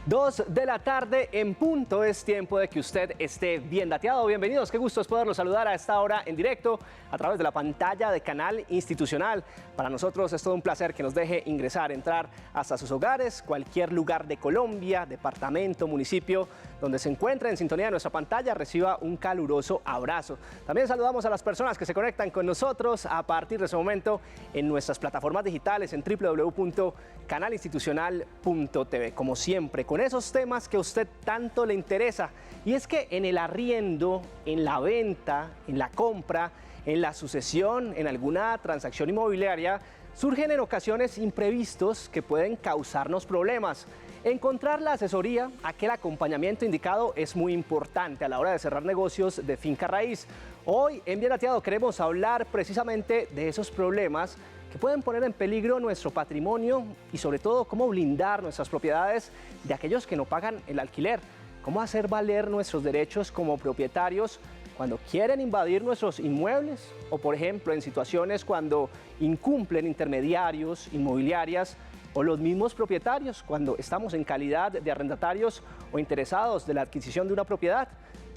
2 de la tarde en punto, es tiempo de que usted esté bien dateado. Bienvenidos, qué gusto es poderlos saludar a esta hora en directo a través de la pantalla de Canal Institucional. Para nosotros es todo un placer que nos deje ingresar, entrar hasta sus hogares, cualquier lugar de Colombia, departamento, municipio, donde se encuentre en sintonía de nuestra pantalla, reciba un caluroso abrazo. También saludamos a las personas que se conectan con nosotros a partir de ese momento en nuestras plataformas digitales en www.canalinstitucional.tv. Como siempre, con esos temas que a usted tanto le interesa, y es que en el arriendo, en la venta, en la compra, en la sucesión, en alguna transacción inmobiliaria, surgen en ocasiones imprevistos que pueden causarnos problemas. Encontrar la asesoría, aquel acompañamiento indicado es muy importante a la hora de cerrar negocios de finca raíz. Hoy en Bien Dateado queremos hablar precisamente de esos problemas que pueden poner en peligro nuestro patrimonio y sobre todo cómo blindar nuestras propiedades de aquellos que no pagan el alquiler, cómo hacer valer nuestros derechos como propietarios cuando quieren invadir nuestros inmuebles o, por ejemplo, en situaciones cuando incumplen intermediarios, inmobiliarias o los mismos propietarios cuando estamos en calidad de arrendatarios o interesados de la adquisición de una propiedad.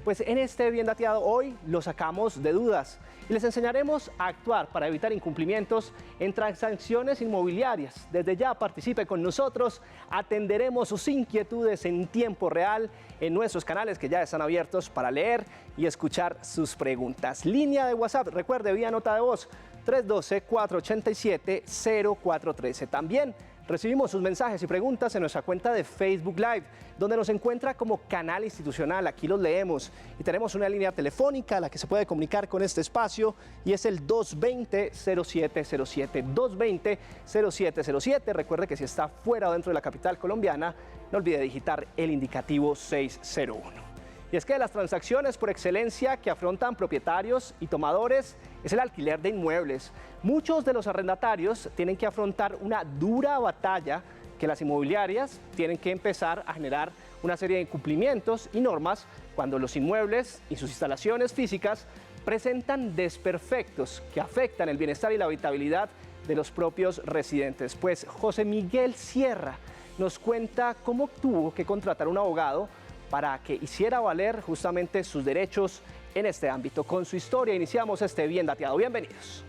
Pues en este Bien Dateado hoy lo sacamos de dudas y les enseñaremos a actuar para evitar incumplimientos en transacciones inmobiliarias. Desde ya participe con nosotros, atenderemos sus inquietudes en tiempo real en nuestros canales que ya están abiertos para leer y escuchar sus preguntas. Línea de WhatsApp, recuerde, vía nota de voz, 312-487-0413. También recibimos sus mensajes y preguntas en nuestra cuenta de Facebook Live, donde nos encuentra como Canal Institucional. Aquí los leemos y tenemos una línea telefónica a la que se puede comunicar con este espacio y es el 220-0707, 220-0707. Recuerde que si está fuera o dentro de la capital colombiana, no olvide digitar el indicativo 601. Y es que de las transacciones por excelencia que afrontan propietarios y tomadores es el alquiler de inmuebles. Muchos de los arrendatarios tienen que afrontar una dura batalla que las inmobiliarias tienen que empezar a generar una serie de incumplimientos y normas cuando los inmuebles y sus instalaciones físicas presentan desperfectos que afectan el bienestar y la habitabilidad de los propios residentes. Pues José Miguel Sierra nos cuenta cómo tuvo que contratar un abogado para que hiciera valer justamente sus derechos en este ámbito. Con su historia iniciamos este Bien Dateado. Bienvenidos.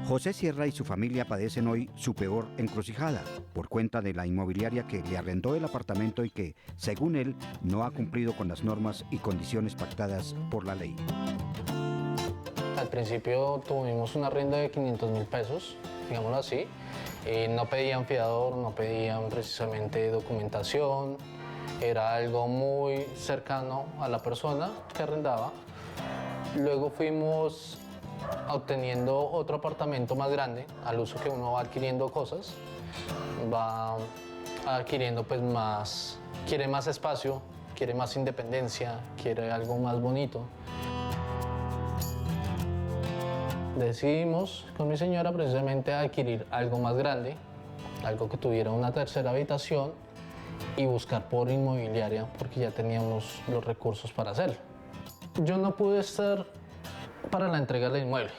José Sierra y su familia padecen hoy su peor encrucijada por cuenta de la inmobiliaria que le arrendó el apartamento y que, según él, no ha cumplido con las normas y condiciones pactadas por la ley. Al principio tuvimos una arriendo de 500.000 pesos, digámoslo así. No pedían fiador, no pedían precisamente documentación. Era algo muy cercano a la persona que arrendaba. Luego fuimos obteniendo otro apartamento más grande, al uso que uno va adquiriendo cosas. Va adquiriendo pues más, quiere más espacio, quiere más independencia, quiere algo más bonito. Decidimos con mi señora precisamente adquirir algo más grande, algo que tuviera una tercera habitación y buscar por inmobiliaria porque ya teníamos los recursos para hacerlo. Yo no pude estar para la entrega del inmueble.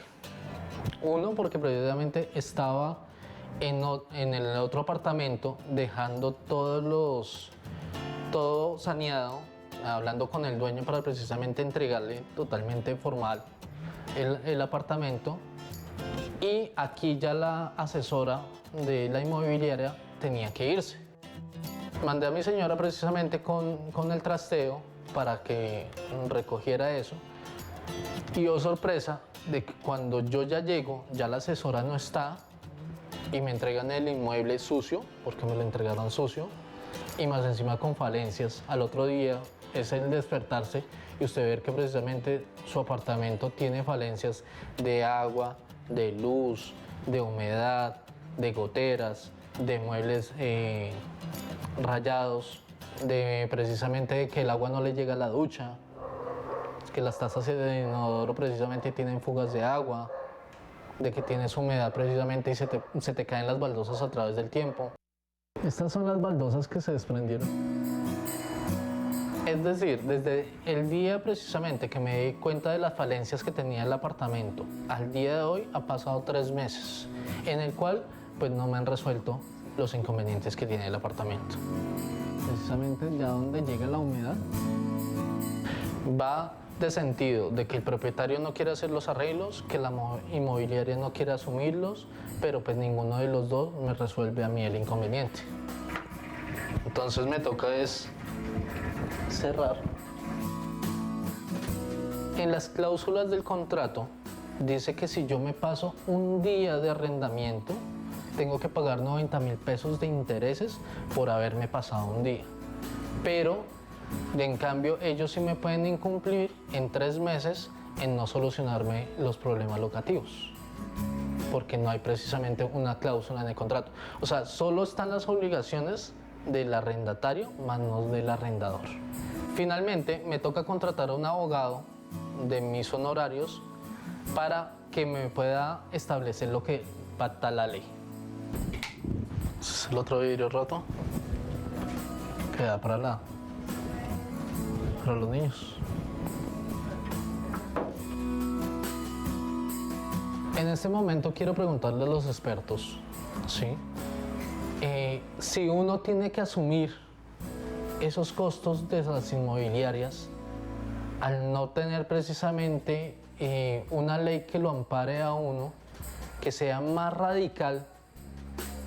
Uno, porque precisamente estaba en el otro apartamento dejando todo saneado, hablando con el dueño para precisamente entregarle totalmente formal el apartamento, y aquí ya la asesora de la inmobiliaria tenía que irse. Mandé a mi señora precisamente con el trasteo para que recogiera eso, y oh sorpresa de que cuando yo ya llego, ya la asesora no está y me entregan el inmueble sucio, porque me lo entregaron sucio, y más encima con falencias. Al otro día es el despertarse y usted ver que precisamente su apartamento tiene falencias de agua, de luz, de humedad, de goteras, de muebles rayados, de precisamente que el agua no le llega a la ducha, que las tazas de inodoro precisamente tienen fugas de agua, de que tienes humedad precisamente y se te caen las baldosas a través del tiempo. Estas son las baldosas que se desprendieron. Es decir, desde el día precisamente que me di cuenta de las falencias que tenía el apartamento, al día de hoy ha pasado 3 meses, en el cual pues no me han resuelto los inconvenientes que tiene el apartamento. Precisamente ya donde llega la humedad, va de sentido de que el propietario no quiere hacer los arreglos, que la inmobiliaria no quiere asumirlos, pero pues ninguno de los dos me resuelve a mí el inconveniente. Entonces me toca es cerrar. En las cláusulas del contrato dice que si yo me paso un día de arrendamiento, tengo que pagar 90.000 pesos de intereses por haberme pasado un día. Pero, en cambio, ellos sí me pueden incumplir en 3 meses en no solucionarme los problemas locativos, porque no hay precisamente una cláusula en el contrato. O sea, solo están las obligaciones del arrendatario, más no del arrendador. Finalmente, me toca contratar a un abogado de mis honorarios para que me pueda establecer lo que pacta la ley. El otro vidrio roto queda para los niños. En este momento quiero preguntarle a los expertos, ¿sí? Si uno tiene que asumir esos costos de las inmobiliarias al no tener precisamente una ley que lo ampare a uno, que sea más radical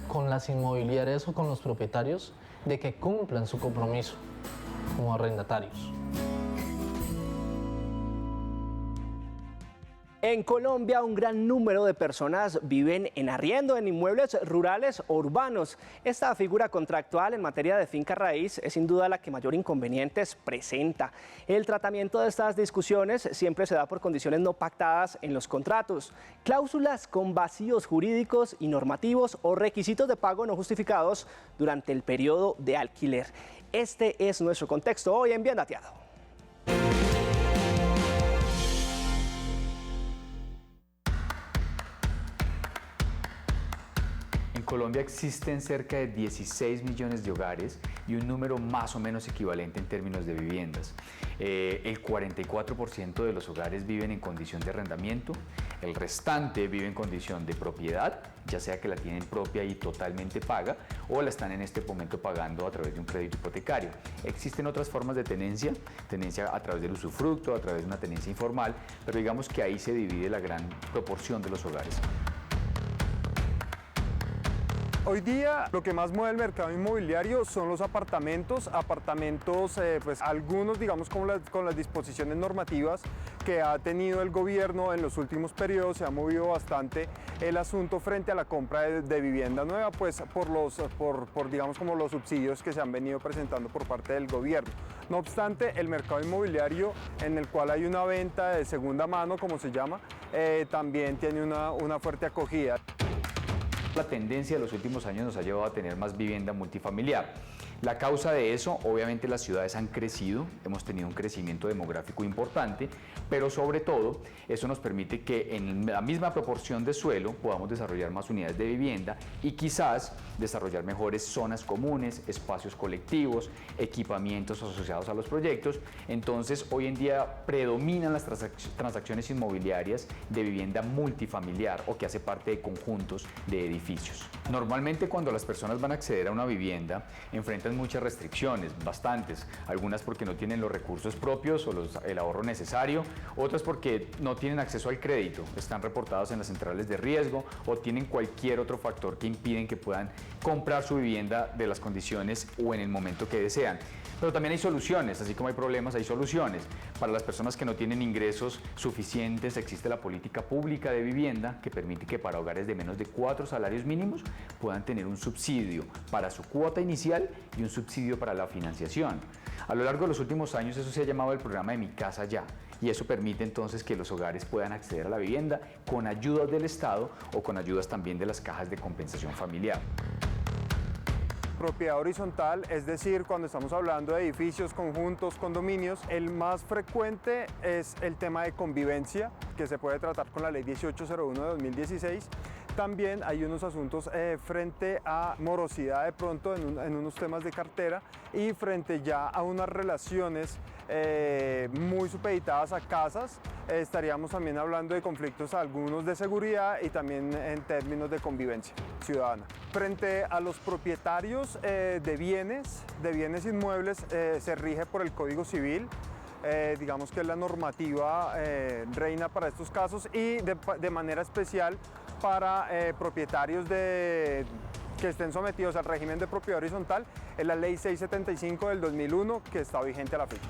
con las inmobiliarias o con los propietarios de que cumplan su compromiso como arrendatarios. En Colombia, un gran número de personas viven en arriendo en inmuebles rurales o urbanos. Esta figura contractual en materia de finca raíz es sin duda la que mayor inconvenientes presenta. El tratamiento de estas discusiones siempre se da por condiciones no pactadas en los contratos, cláusulas con vacíos jurídicos y normativos o requisitos de pago no justificados durante el periodo de alquiler. Este es nuestro contexto hoy en Bien Dateado. En Colombia existen cerca de 16 millones de hogares y un número más o menos equivalente en términos de viviendas. El 44% de los hogares viven en condición de arrendamiento, el restante vive en condición de propiedad, ya sea que la tienen propia y totalmente paga o la están en este momento pagando a través de un crédito hipotecario. Existen otras formas de tenencia a través del usufructo, a través de una tenencia informal, pero digamos que ahí se divide la gran proporción de los hogares. Hoy día lo que más mueve el mercado inmobiliario son los apartamentos, pues algunos digamos con las disposiciones normativas que ha tenido el gobierno en los últimos periodos. Se ha movido bastante el asunto frente a la compra de vivienda nueva, pues por digamos como los subsidios que se han venido presentando por parte del gobierno. No obstante, el mercado inmobiliario, en el cual hay una venta de segunda mano, como se llama, también tiene una fuerte acogida. La tendencia de los últimos años nos ha llevado a tener más vivienda multifamiliar. La causa de eso, obviamente las ciudades han crecido, hemos tenido un crecimiento demográfico importante, pero sobre todo eso nos permite que en la misma proporción de suelo podamos desarrollar más unidades de vivienda y quizás desarrollar mejores zonas comunes, espacios colectivos, equipamientos asociados a los proyectos. Entonces hoy en día predominan las transacciones inmobiliarias de vivienda multifamiliar o que hace parte de conjuntos de edificios. Normalmente cuando las personas van a acceder a una vivienda enfrentan muchas restricciones, bastantes, algunas porque no tienen los recursos propios o el ahorro necesario, otras porque no tienen acceso al crédito, están reportados en las centrales de riesgo o tienen cualquier otro factor que impiden que puedan comprar su vivienda de las condiciones o en el momento que desean. Pero también hay soluciones, así como hay problemas, hay soluciones. Para las personas que no tienen ingresos suficientes, existe la política pública de vivienda que permite que para hogares de menos de 4 salarios mínimos puedan tener un subsidio para su cuota inicial y un subsidio para la financiación. A lo largo de los últimos años eso se ha llamado el programa de Mi Casa Ya, y eso permite entonces que los hogares puedan acceder a la vivienda con ayudas del Estado o con ayudas también de las cajas de compensación familiar. Propiedad horizontal, es decir, cuando estamos hablando de edificios, conjuntos, condominios, el más frecuente es el tema de convivencia, que se puede tratar con la Ley 1801 de 2016. También hay unos asuntos frente a morosidad de pronto en unos temas de cartera y frente ya a unas relaciones muy supeditadas a casas, estaríamos también hablando de conflictos algunos de seguridad y también en términos de convivencia ciudadana. Frente a los propietarios de bienes inmuebles, se rige por el Código Civil. Digamos que es la normativa reina para estos casos y de manera especial para propietarios que estén sometidos al régimen de propiedad horizontal, es la Ley 675 del 2001 que está vigente a la fecha.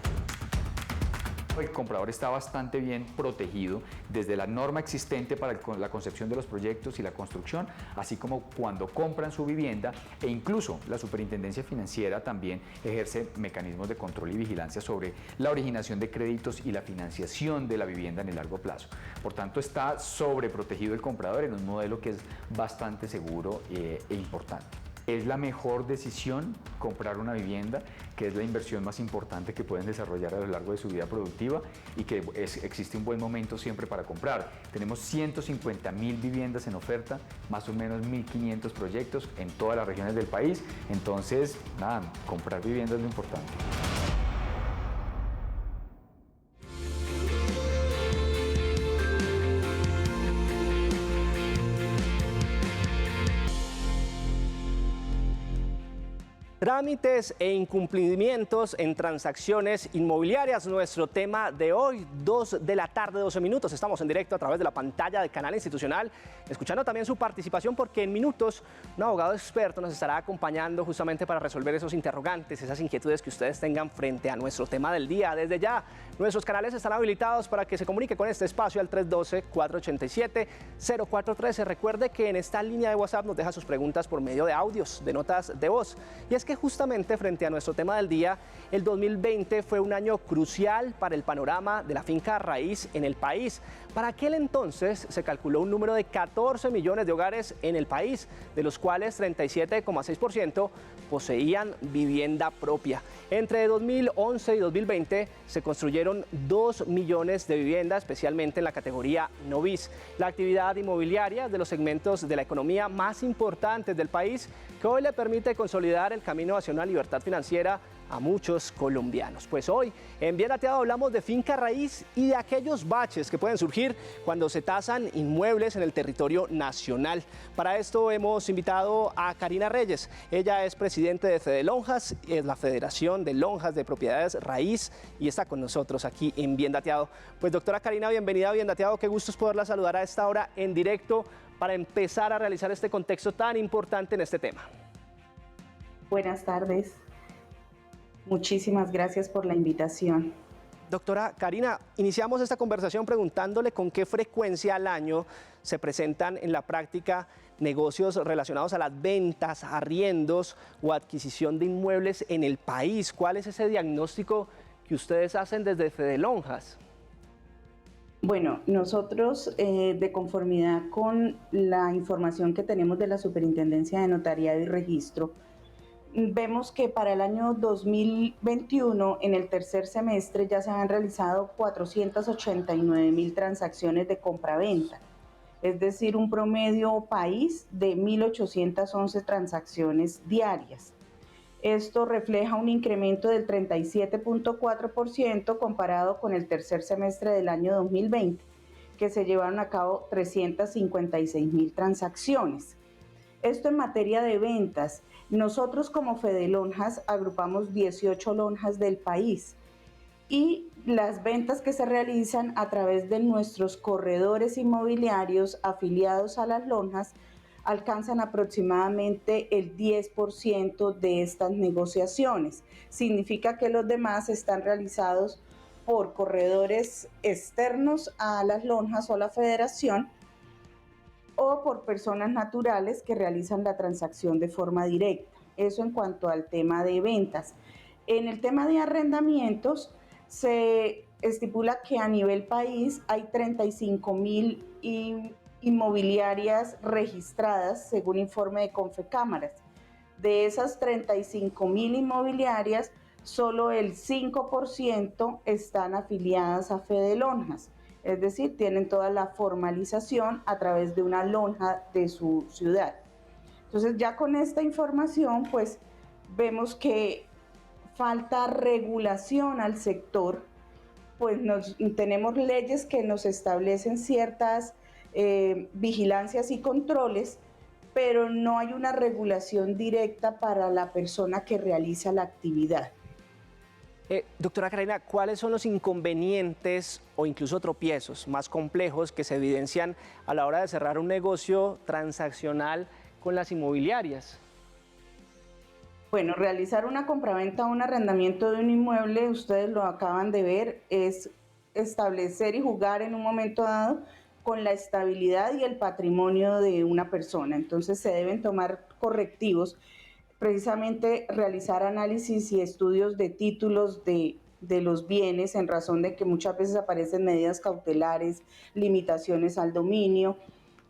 El comprador está bastante bien protegido desde la norma existente para la concepción de los proyectos y la construcción, así como cuando compran su vivienda, e incluso la Superintendencia Financiera también ejerce mecanismos de control y vigilancia sobre la originación de créditos y la financiación de la vivienda en el largo plazo. Por tanto, está sobreprotegido el comprador en un modelo que es bastante seguro e importante. Es la mejor decisión comprar una vivienda, que es la inversión más importante que pueden desarrollar a lo largo de su vida productiva y que existe un buen momento siempre para comprar. Tenemos 150.000 viviendas en oferta, más o menos 1.500 proyectos en todas las regiones del país. Entonces, nada, comprar vivienda es lo importante. Trámites e incumplimientos en transacciones inmobiliarias, nuestro tema de hoy, 2 de la tarde, 12 minutos. Estamos en directo a través de la pantalla del canal institucional, escuchando también su participación porque en minutos un abogado experto nos estará acompañando justamente para resolver esos interrogantes, esas inquietudes que ustedes tengan frente a nuestro tema del día. Desde ya, nuestros canales están habilitados para que se comunique con este espacio al 312-487-0413. Recuerde que en esta línea de WhatsApp nos deja sus preguntas por medio de audios, de notas de voz. Y es que justamente frente a nuestro tema del día, el 2020 fue un año crucial para el panorama de la finca raíz en el país. Para aquel entonces se calculó un número de 14 millones de hogares en el país, de los cuales 37,6% poseían vivienda propia. Entre 2011 y 2020 se construyeron 2 millones de viviendas, especialmente en la categoría no bis. La actividad inmobiliaria de los segmentos de la economía más importantes del país, que hoy le permite consolidar el camino hacia una libertad financiera a muchos colombianos. Pues hoy en Bien Dateado hablamos de finca raíz y de aquellos baches que pueden surgir cuando se tasan inmuebles en el territorio nacional. Para esto hemos invitado a Karina Reyes. Ella es presidente de Fedelonjas, es la Federación de Lonjas de Propiedades Raíz, y está con nosotros aquí en Bien Dateado. Pues doctora Karina, bienvenida a Bien Dateado. Qué gusto es poderla saludar a esta hora en directo para empezar a realizar este contexto tan importante en este tema. Buenas tardes. Muchísimas gracias por la invitación. Doctora Karina, iniciamos esta conversación preguntándole con qué frecuencia al año se presentan en la práctica negocios relacionados a las ventas, arriendos o adquisición de inmuebles en el país. ¿Cuál es ese diagnóstico que ustedes hacen desde Fedelonjas? Bueno, nosotros de conformidad con la información que tenemos de la Superintendencia de Notariado y Registro, vemos que para el año 2021, en el tercer semestre, ya se han realizado 489.000 transacciones de compra-venta, es decir, un promedio país de 1.811 transacciones diarias. Esto refleja un incremento del 37.4% comparado con el tercer semestre del año 2020, que se llevaron a cabo 356.000 transacciones. Esto en materia de ventas. Nosotros como Fedelonjas agrupamos 18 lonjas del país y las ventas que se realizan a través de nuestros corredores inmobiliarios afiliados a las lonjas alcanzan aproximadamente el 10% de estas negociaciones. Significa que los demás están realizados por corredores externos a las lonjas o la federación, o por personas naturales que realizan la transacción de forma directa. Eso en cuanto al tema de ventas. En el tema de arrendamientos, se estipula que a nivel país hay 35.000 inmobiliarias registradas, según informe de Confecámaras. De esas 35.000 inmobiliarias, solo el 5% están afiliadas a Fedelonjas. es decir, tienen toda la formalización a través de una lonja de su ciudad. Entonces ya con esta información pues vemos que falta regulación al sector, pues tenemos leyes que nos establecen ciertas vigilancias y controles, pero no hay una regulación directa para la persona que realiza la actividad. Doctora Carolina, ¿cuáles son los inconvenientes o incluso tropiezos más complejos que se evidencian a la hora de cerrar un negocio transaccional con las inmobiliarias? Bueno, realizar una compraventa o un arrendamiento de un inmueble, ustedes lo acaban de ver, es establecer y jugar en un momento dado con la estabilidad y el patrimonio de una persona. Entonces se deben tomar correctivos, precisamente realizar análisis y estudios de títulos de los bienes, en razón de que muchas veces aparecen medidas cautelares, limitaciones al dominio,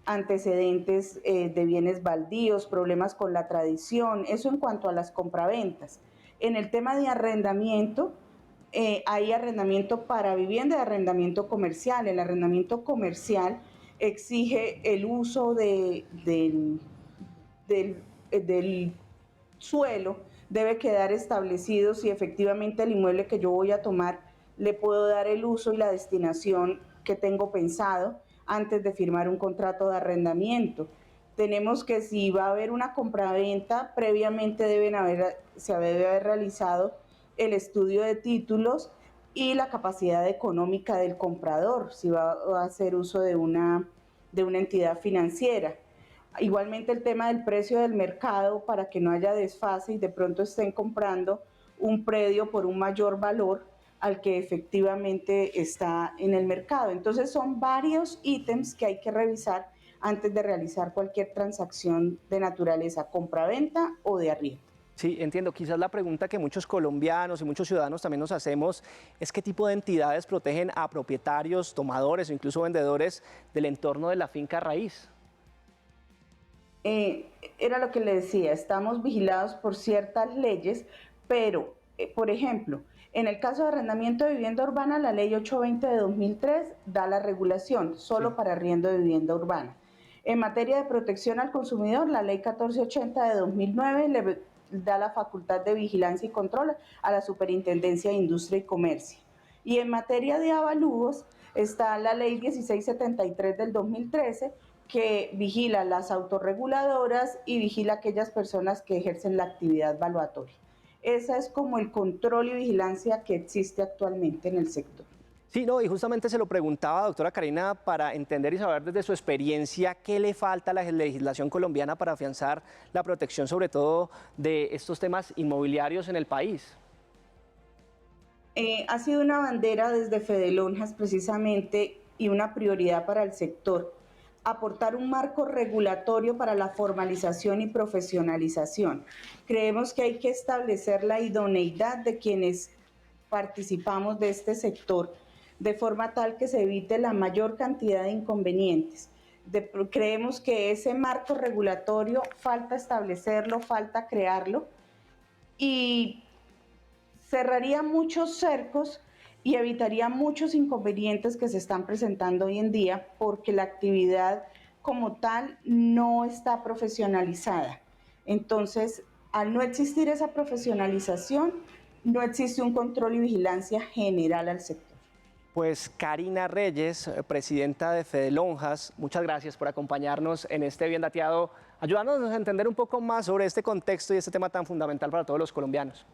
antecedentes de bienes baldíos, problemas con la tradición, eso en cuanto a las compraventas. En el tema de arrendamiento, hay arrendamiento para vivienda y arrendamiento comercial. El arrendamiento comercial exige el uso del suelo, debe quedar establecido si efectivamente el inmueble que yo voy a tomar le puedo dar el uso y la destinación que tengo pensado antes de firmar un contrato de arrendamiento. Tenemos que, si va a haber una compraventa, previamente se debe haber realizado el estudio de títulos y la capacidad económica del comprador, si va a hacer uso de una entidad financiera. Igualmente el tema del precio del mercado, para que no haya desfase y de pronto estén comprando un predio por un mayor valor al que efectivamente está en el mercado. Entonces son varios ítems que hay que revisar antes de realizar cualquier transacción de naturaleza compraventa o de arriendo. Sí, entiendo. Quizás la pregunta que muchos colombianos y muchos ciudadanos también nos hacemos es qué tipo de entidades protegen a propietarios, tomadores o incluso vendedores del entorno de la finca raíz. Era lo que le decía, estamos vigilados por ciertas leyes, pero, por ejemplo, en el caso de arrendamiento de vivienda urbana, la ley 820 de 2003 da la regulación solo para arriendo de vivienda urbana. En materia de protección al consumidor, la ley 1480 de 2009 le da la facultad de vigilancia y control a la Superintendencia de Industria y Comercio. Y en materia de avalúos está la ley 1673 del 2013, que vigila las autorreguladoras y vigila a aquellas personas que ejercen la actividad valuatoria. Ese es como el control y vigilancia que existe actualmente en el sector. Sí, no, y justamente se lo preguntaba, doctora Carolina, para entender y saber desde su experiencia qué le falta a la legislación colombiana para afianzar la protección, sobre todo de estos temas inmobiliarios en el país. Ha sido una bandera desde Fedelonjas precisamente y una prioridad para el sector, aportar un marco regulatorio para la formalización y profesionalización. Creemos que hay que establecer la idoneidad de quienes participamos de este sector, de forma tal que se evite la mayor cantidad de inconvenientes. Creemos que ese marco regulatorio falta establecerlo, falta crearlo, y cerraría muchos cercos y evitaría muchos inconvenientes que se están presentando hoy en día, porque la actividad como tal no está profesionalizada. Entonces, al no existir esa profesionalización, no existe un control y vigilancia general al sector. Pues Karina Reyes, presidenta de Fedelonjas, muchas gracias por acompañarnos en este Bien Dateado, ayudándonos a entender un poco más sobre este contexto y este tema tan fundamental para todos los colombianos.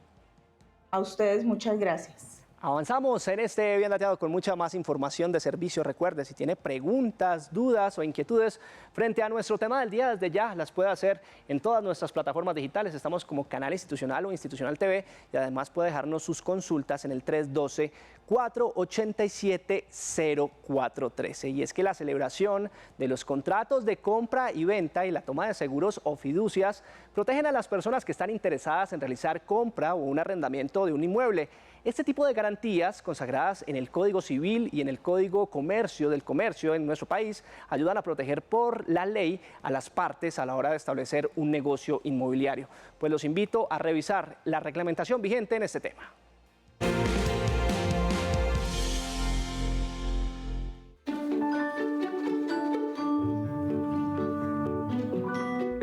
A ustedes muchas gracias. Avanzamos en este Bien Dateado con mucha más información de servicio. Recuerde, si tiene preguntas, dudas o inquietudes frente a nuestro tema del día, desde ya las puede hacer en todas nuestras plataformas digitales. Estamos como Canal Institucional o Institucional TV, y además puede dejarnos sus consultas en el 312-487-0413. Y es que la celebración de los contratos de compra y venta y la toma de seguros o fiducias protegen a las personas que están interesadas en realizar compra o un arrendamiento de un inmueble. Este tipo de garantías, consagradas en el Código Civil y en el Código del Comercio en nuestro país, ayudan a proteger por la ley a las partes a la hora de establecer un negocio inmobiliario. Pues los invito a revisar la reglamentación vigente en este tema.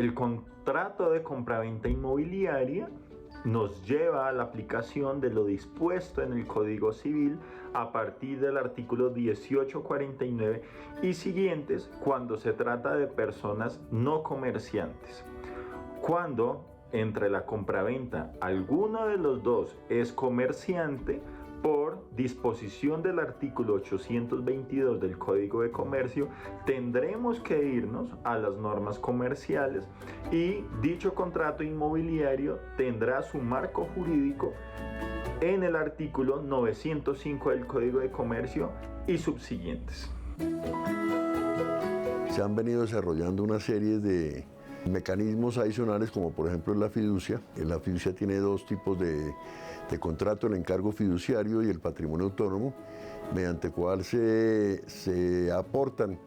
El contrato de compraventa inmobiliaria nos lleva a la aplicación de lo dispuesto en el Código Civil a partir del artículo 1849 y siguientes cuando se trata de personas no comerciantes. Cuando entre la compraventa alguno de los dos es comerciante, por disposición del artículo 822 del Código de Comercio, tendremos que irnos a las normas comerciales y dicho contrato inmobiliario tendrá su marco jurídico en el artículo 905 del Código de Comercio y subsiguientes. Se han venido desarrollando una serie de mecanismos adicionales, como por ejemplo la fiducia. La fiducia tiene dos tipos de contrato: el encargo fiduciario y el patrimonio autónomo, mediante cual se aportan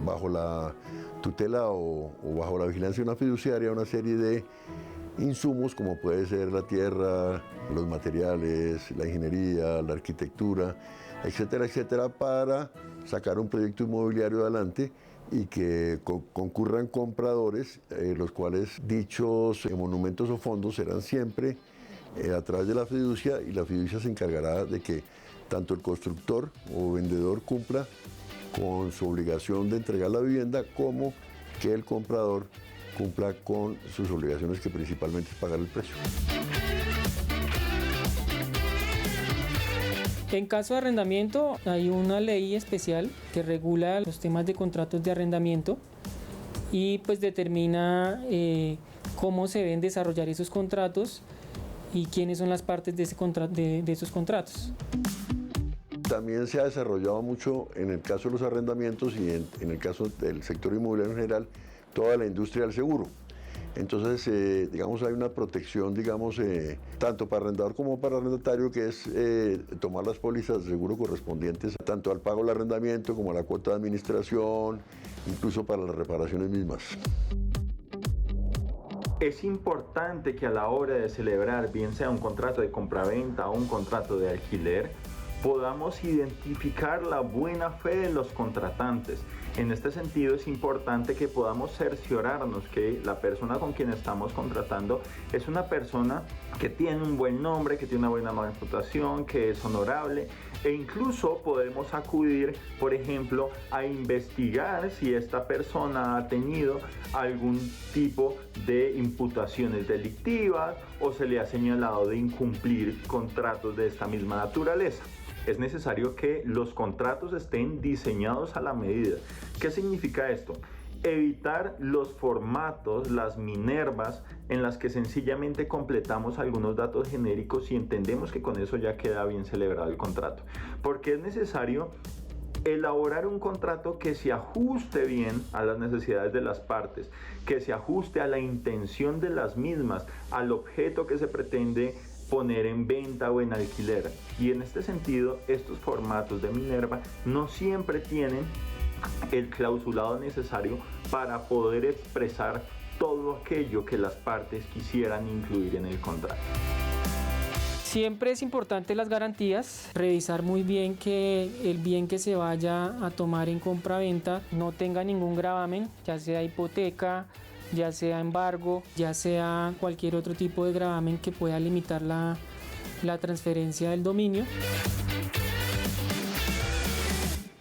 bajo la tutela o bajo la vigilancia de una fiduciaria una serie de insumos, como puede ser la tierra, los materiales, la ingeniería, la arquitectura, etcétera, etcétera, para sacar un proyecto inmobiliario adelante y que concurran compradores, los cuales dichos monumentos o fondos serán siempre a través de la fiducia, y la fiducia se encargará de que tanto el constructor o vendedor cumpla con su obligación de entregar la vivienda, como que el comprador cumpla con sus obligaciones, que principalmente es pagar el precio. En caso de arrendamiento, hay una ley especial que regula los temas de contratos de arrendamiento y pues determina cómo se deben desarrollar esos contratos y quiénes son las partes de esos contratos. También se ha desarrollado mucho en el caso de los arrendamientos y en el caso del sector inmobiliario en general, toda la industria del seguro. Entonces, digamos, hay una protección, digamos, tanto para arrendador como para arrendatario, que es tomar las pólizas de seguro correspondientes tanto al pago del arrendamiento como a la cuota de administración, incluso para las reparaciones mismas. Es importante que a la hora de celebrar, bien sea un contrato de compraventa o un contrato de alquiler, podamos identificar la buena fe de los contratantes. En este sentido, es importante que podamos cerciorarnos que la persona con quien estamos contratando es una persona que tiene un buen nombre, que tiene una buena reputación, que es honorable, e incluso podemos acudir, por ejemplo, a investigar si esta persona ha tenido algún tipo de imputaciones delictivas o se le ha señalado de incumplir contratos de esta misma naturaleza. Es necesario que los contratos estén diseñados a la medida. ¿Qué significa esto? Evitar los formatos, las minervas, en las que sencillamente completamos algunos datos genéricos y entendemos que con eso ya queda bien celebrado el contrato. Porque es necesario elaborar un contrato que se ajuste bien a las necesidades de las partes, que se ajuste a la intención de las mismas, al objeto que se pretende poner en venta o en alquiler. Y en este sentido, estos formatos de minerva no siempre tienen el clausulado necesario para poder expresar todo aquello que las partes quisieran incluir en el contrato. Siempre es importante las garantías, revisar muy bien que el bien que se vaya a tomar en compraventa no tenga ningún gravamen, ya sea hipoteca, ya sea embargo, ya sea cualquier otro tipo de gravamen que pueda limitar la transferencia del dominio.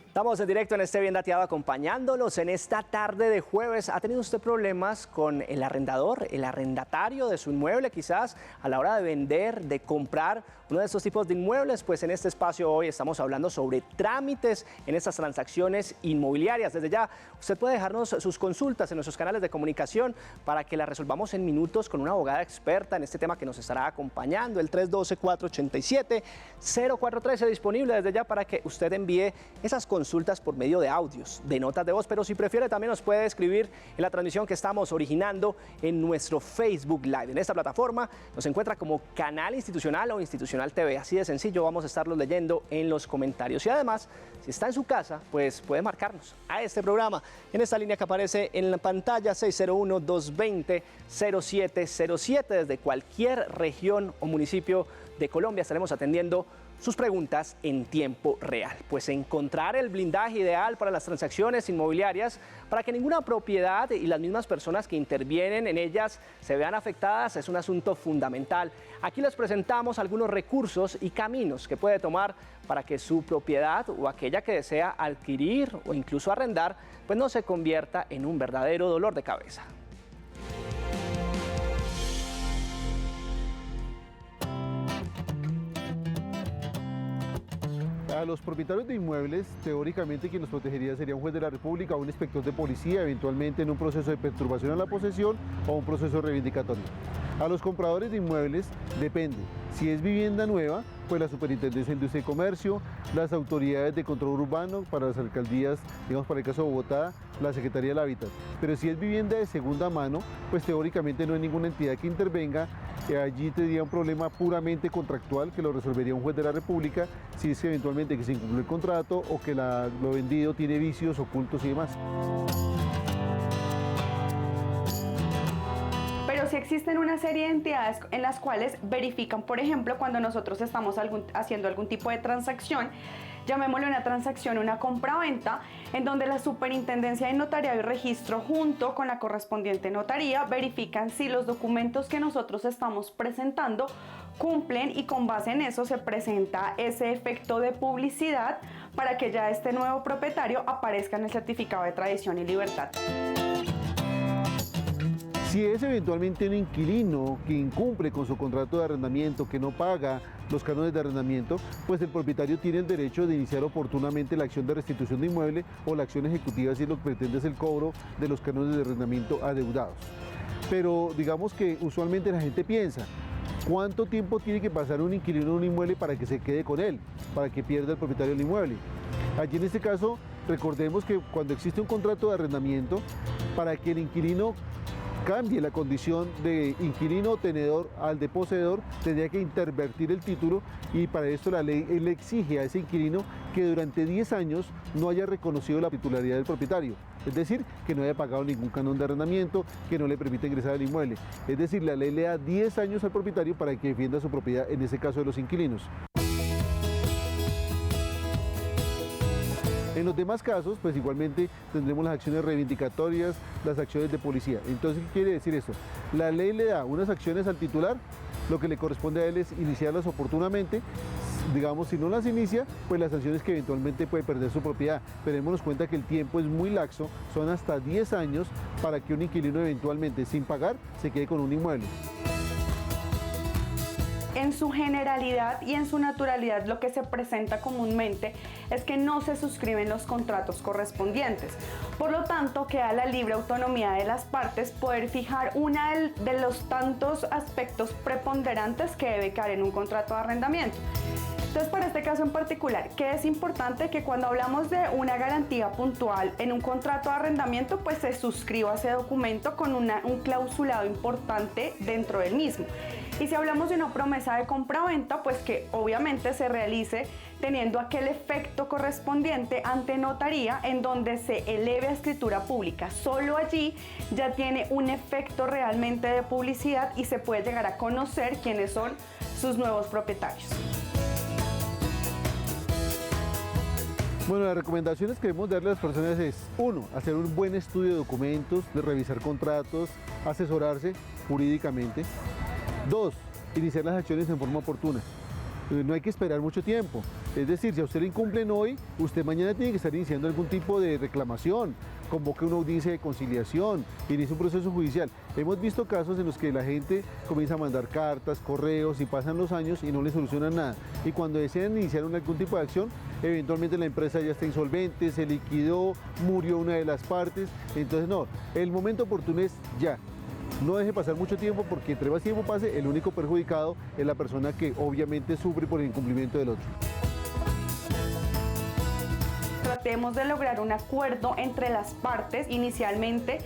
Estamos en directo en este Bien Dateado acompañándolos en esta tarde de jueves. ¿Ha tenido usted problemas con el arrendador, el arrendatario de su inmueble quizás a la hora de vender, de comprar uno de estos tipos de inmuebles? Pues en este espacio hoy estamos hablando sobre trámites en estas transacciones inmobiliarias. Desde ya usted puede dejarnos sus consultas en nuestros canales de comunicación para que las resolvamos en minutos con una abogada experta en este tema que nos estará acompañando. El 312-487-0413 disponible desde ya para que usted envíe esas consultas por medio de audios, de notas de voz, pero si prefiere también nos puede escribir en la transmisión que estamos originando en nuestro Facebook Live. En esta plataforma nos encuentra como Canal Institucional o Institucional TV, así de sencillo, vamos a estarlos leyendo en los comentarios. Y además, si está en su casa, pues puede marcarnos a este programa en esta línea que aparece en la pantalla, 601-220-0707, desde cualquier región o municipio de Colombia estaremos atendiendo sus preguntas en tiempo real, pues encontrar el blindaje ideal para las transacciones inmobiliarias para que ninguna propiedad y las mismas personas que intervienen en ellas se vean afectadas es un asunto fundamental. Aquí les presentamos algunos recursos y caminos que puede tomar para que su propiedad o aquella que desea adquirir o incluso arrendar pues no se convierta en un verdadero dolor de cabeza. A los propietarios de inmuebles, teóricamente quien los protegería sería un juez de la República o un inspector de policía, eventualmente en un proceso de perturbación a la posesión o un proceso reivindicatorio. A los compradores de inmuebles depende. Si es vivienda nueva, pues la Superintendencia de Industria y Comercio, las autoridades de control urbano para las alcaldías, digamos para el caso de Bogotá, la Secretaría del Hábitat. Pero si es vivienda de segunda mano, pues teóricamente no hay ninguna entidad que intervenga. Allí tendría un problema puramente contractual que lo resolvería un juez de la República si es que eventualmente que se incumplió el contrato o que lo vendido tiene vicios ocultos y demás. Pero sí existen una serie de entidades en las cuales verifican, por ejemplo, cuando nosotros estamos haciendo algún tipo de transacción, llamémosle una transacción, una compra-venta, en donde la Superintendencia de Notariado y Registro junto con la correspondiente notaría verifican si los documentos que nosotros estamos presentando cumplen y con base en eso se presenta ese efecto de publicidad para que ya este nuevo propietario aparezca en el certificado de tradición y libertad. Si es eventualmente un inquilino que incumple con su contrato de arrendamiento, que no paga los cánones de arrendamiento, pues el propietario tiene el derecho de iniciar oportunamente la acción de restitución de inmueble o la acción ejecutiva si lo que pretende es el cobro de los cánones de arrendamiento adeudados. Pero digamos que usualmente la gente piensa, ¿cuánto tiempo tiene que pasar un inquilino en un inmueble para que se quede con él, para que pierda el propietario del inmueble? Allí en este caso, recordemos que cuando existe un contrato de arrendamiento, para que el inquilino cambie la condición de inquilino o tenedor al de poseedor, tendría que intervertir el título y para esto la ley le exige a ese inquilino que durante 10 años no haya reconocido la titularidad del propietario. Es decir, que no haya pagado ningún canon de arrendamiento, que no le permita ingresar al inmueble. Es decir, la ley le da 10 años al propietario para que defienda su propiedad, en ese caso de los inquilinos. En los demás casos, pues igualmente tendremos las acciones reivindicatorias, las acciones de policía. Entonces, ¿qué quiere decir eso? La ley le da unas acciones al titular, lo que le corresponde a él es iniciarlas oportunamente. Digamos, si no las inicia, pues las sanciones que eventualmente puede perder su propiedad. Pero démonos cuenta que el tiempo es muy laxo, son hasta 10 años para que un inquilino eventualmente, sin pagar, se quede con un inmueble. En su generalidad y en su naturalidad lo que se presenta comúnmente es que no se suscriben los contratos correspondientes. Por lo tanto, queda la libre autonomía de las partes poder fijar una de los tantos aspectos preponderantes que debe quedar en un contrato de arrendamiento. Entonces, para este caso en particular, que es importante que cuando hablamos de una garantía puntual en un contrato de arrendamiento, pues se suscriba ese documento con un clausulado importante dentro del mismo. Y si hablamos de una promesa de compra-venta, pues que obviamente se realice teniendo aquel efecto correspondiente ante notaría en donde se eleve a escritura pública. Solo allí ya tiene un efecto realmente de publicidad y se puede llegar a conocer quiénes son sus nuevos propietarios. Bueno, las recomendaciones que debemos darle a las personas es, 1, hacer un buen estudio de documentos, de revisar contratos, asesorarse jurídicamente. 2, iniciar las acciones en forma oportuna. No hay que esperar mucho tiempo. Es decir, si a usted le incumplen hoy, usted mañana tiene que estar iniciando algún tipo de reclamación, convoque una audiencia de conciliación, inicie un proceso judicial. Hemos visto casos en los que la gente comienza a mandar cartas, correos y pasan los años y no le solucionan nada. Y cuando desean iniciar algún tipo de acción, eventualmente la empresa ya está insolvente, se liquidó, murió una de las partes. Entonces no, el momento oportuno es ya. No deje pasar mucho tiempo porque entre más tiempo pase, el único perjudicado es la persona que obviamente sufre por el incumplimiento del otro. Tratemos de lograr un acuerdo entre las partes inicialmente,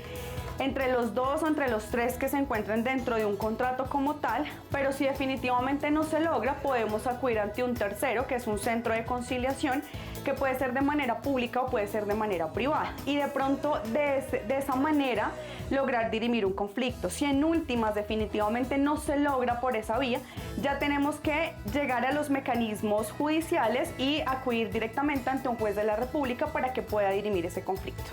entre los 2 o entre los 3 que se encuentren dentro de un contrato como tal, pero si definitivamente no se logra, podemos acudir ante un tercero, que es un centro de conciliación, que puede ser de manera pública o puede ser de manera privada. Y de pronto, de esa manera, lograr dirimir un conflicto. Si en últimas definitivamente no se logra por esa vía, ya tenemos que llegar a los mecanismos judiciales y acudir directamente ante un juez de la República para que pueda dirimir ese conflicto.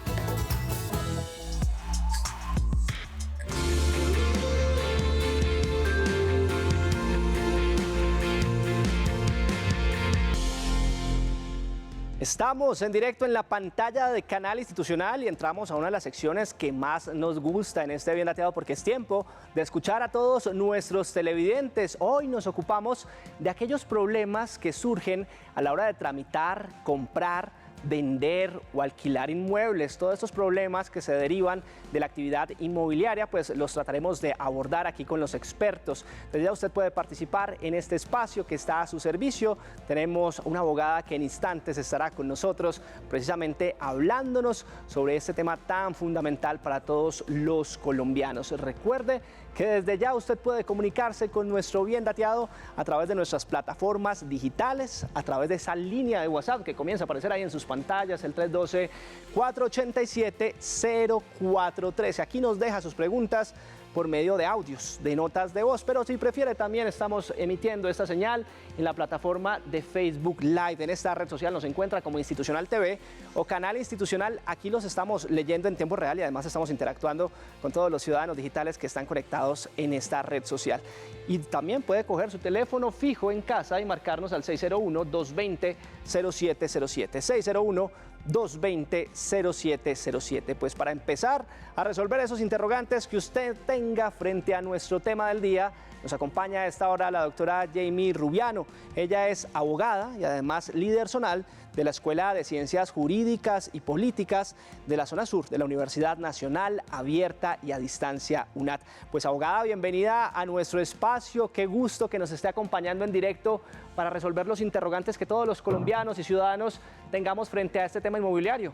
Estamos en directo en la pantalla de Canal Institucional y entramos a una de las secciones que más nos gusta en este Bien Dateado porque es tiempo de escuchar a todos nuestros televidentes. Hoy nos ocupamos de aquellos problemas que surgen a la hora de tramitar, comprar, vender o alquilar inmuebles. Todos estos problemas que se derivan de la actividad inmobiliaria, pues los trataremos de abordar aquí con los expertos. Desde ya usted puede participar en este espacio que está a su servicio. Tenemos una abogada que en instantes estará con nosotros precisamente hablándonos sobre este tema tan fundamental para todos los colombianos. Recuerde que desde ya usted puede comunicarse con nuestro Bien Dateado a través de nuestras plataformas digitales, a través de esa línea de WhatsApp que comienza a aparecer ahí en sus pantallas, el 312-487-0413. Aquí nos deja sus preguntas por medio de audios, de notas de voz, pero si prefiere también estamos emitiendo esta señal en la plataforma de Facebook Live. En esta red social nos encuentra como Institucional TV o Canal Institucional. Aquí los estamos leyendo en tiempo real y además estamos interactuando con todos los ciudadanos digitales que están conectados en esta red social. Y también puede coger su teléfono fijo en casa y marcarnos al 601-220-0707. 601-220-0707. Pues para empezar a resolver esos interrogantes que usted tenga frente a nuestro tema del día, nos acompaña a esta hora la doctora Jamie Rubiano. Ella es abogada y además líder zonal de la Escuela de Ciencias Jurídicas y Políticas de la zona sur de la Universidad Nacional Abierta y a Distancia UNAD. Pues abogada, bienvenida a nuestro espacio. Qué gusto que nos esté acompañando en directo para resolver los interrogantes que todos los colombianos y ciudadanos tengamos frente a este tema inmobiliario.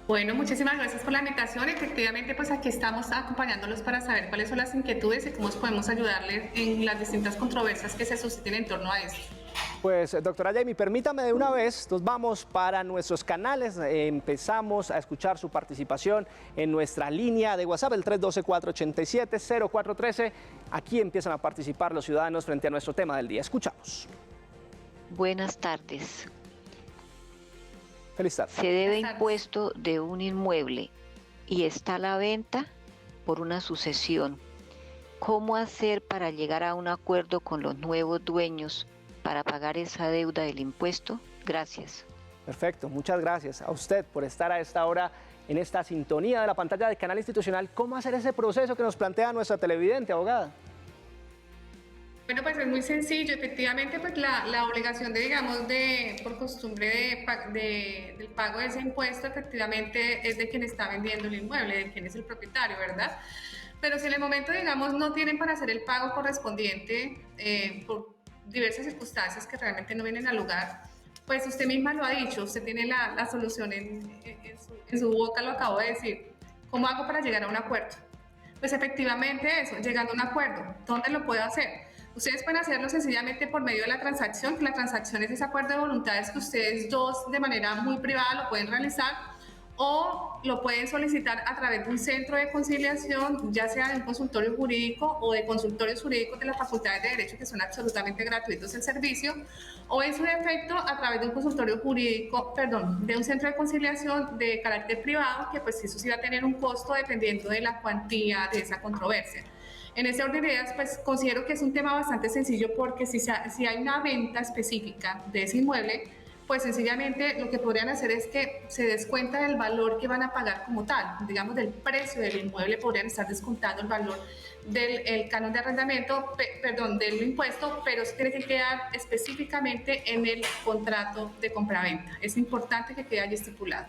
Bueno, muchísimas gracias por la invitación. Efectivamente, pues aquí estamos acompañándolos para saber cuáles son las inquietudes y cómo podemos ayudarles en las distintas controversias que se susciten en torno a esto. Pues, doctora Jamie, permítame de una vez, nos vamos para nuestros canales, empezamos a escuchar su participación en nuestra línea de WhatsApp, el 312-487-0413. Aquí empiezan a participar los ciudadanos frente a nuestro tema del día. Escuchamos. Buenas tardes. Feliz tarde. Se debe impuesto de un inmueble y está a la venta por una sucesión. ¿Cómo hacer para llegar a un acuerdo con los nuevos dueños para pagar esa deuda del impuesto? Gracias. Perfecto, muchas gracias a usted por estar a esta hora en esta sintonía de la pantalla de Canal Institucional. ¿Cómo hacer ese proceso que nos plantea nuestra televidente, abogada? Bueno, pues es muy sencillo. Efectivamente, pues la obligación de, digamos, por costumbre del pago de ese impuesto, efectivamente es de quien está vendiendo el inmueble, de quien es el propietario, ¿verdad? Pero si en el momento, digamos, no tienen para hacer el pago correspondiente por diversas circunstancias que realmente no vienen al lugar, pues usted misma lo ha dicho, usted tiene la solución en su boca, lo acabo de decir. ¿Cómo hago para llegar a un acuerdo? Pues efectivamente eso, llegando a un acuerdo. ¿Dónde lo puedo hacer? Ustedes pueden hacerlo sencillamente por medio de la transacción, que la transacción es ese acuerdo de voluntades que ustedes dos de manera muy privada lo pueden realizar, o lo pueden solicitar a través de un centro de conciliación, ya sea de un consultorio jurídico o de consultorios jurídicos de las facultades de Derecho, que son absolutamente gratuitos el servicio, o en su defecto a través de un consultorio jurídico, de un centro de conciliación de carácter privado, que pues eso sí va a tener un costo dependiendo de la cuantía de esa controversia. En ese orden de ideas, pues considero que es un tema bastante sencillo porque si hay una venta específica de ese inmueble, pues sencillamente lo que podrían hacer es que se descuenta del valor que van a pagar como tal, digamos del precio del inmueble, podrían estar descontando el valor del canon de arrendamiento, del impuesto, pero se tiene que quedar específicamente en el contrato de compraventa. Es importante que quede allí estipulado.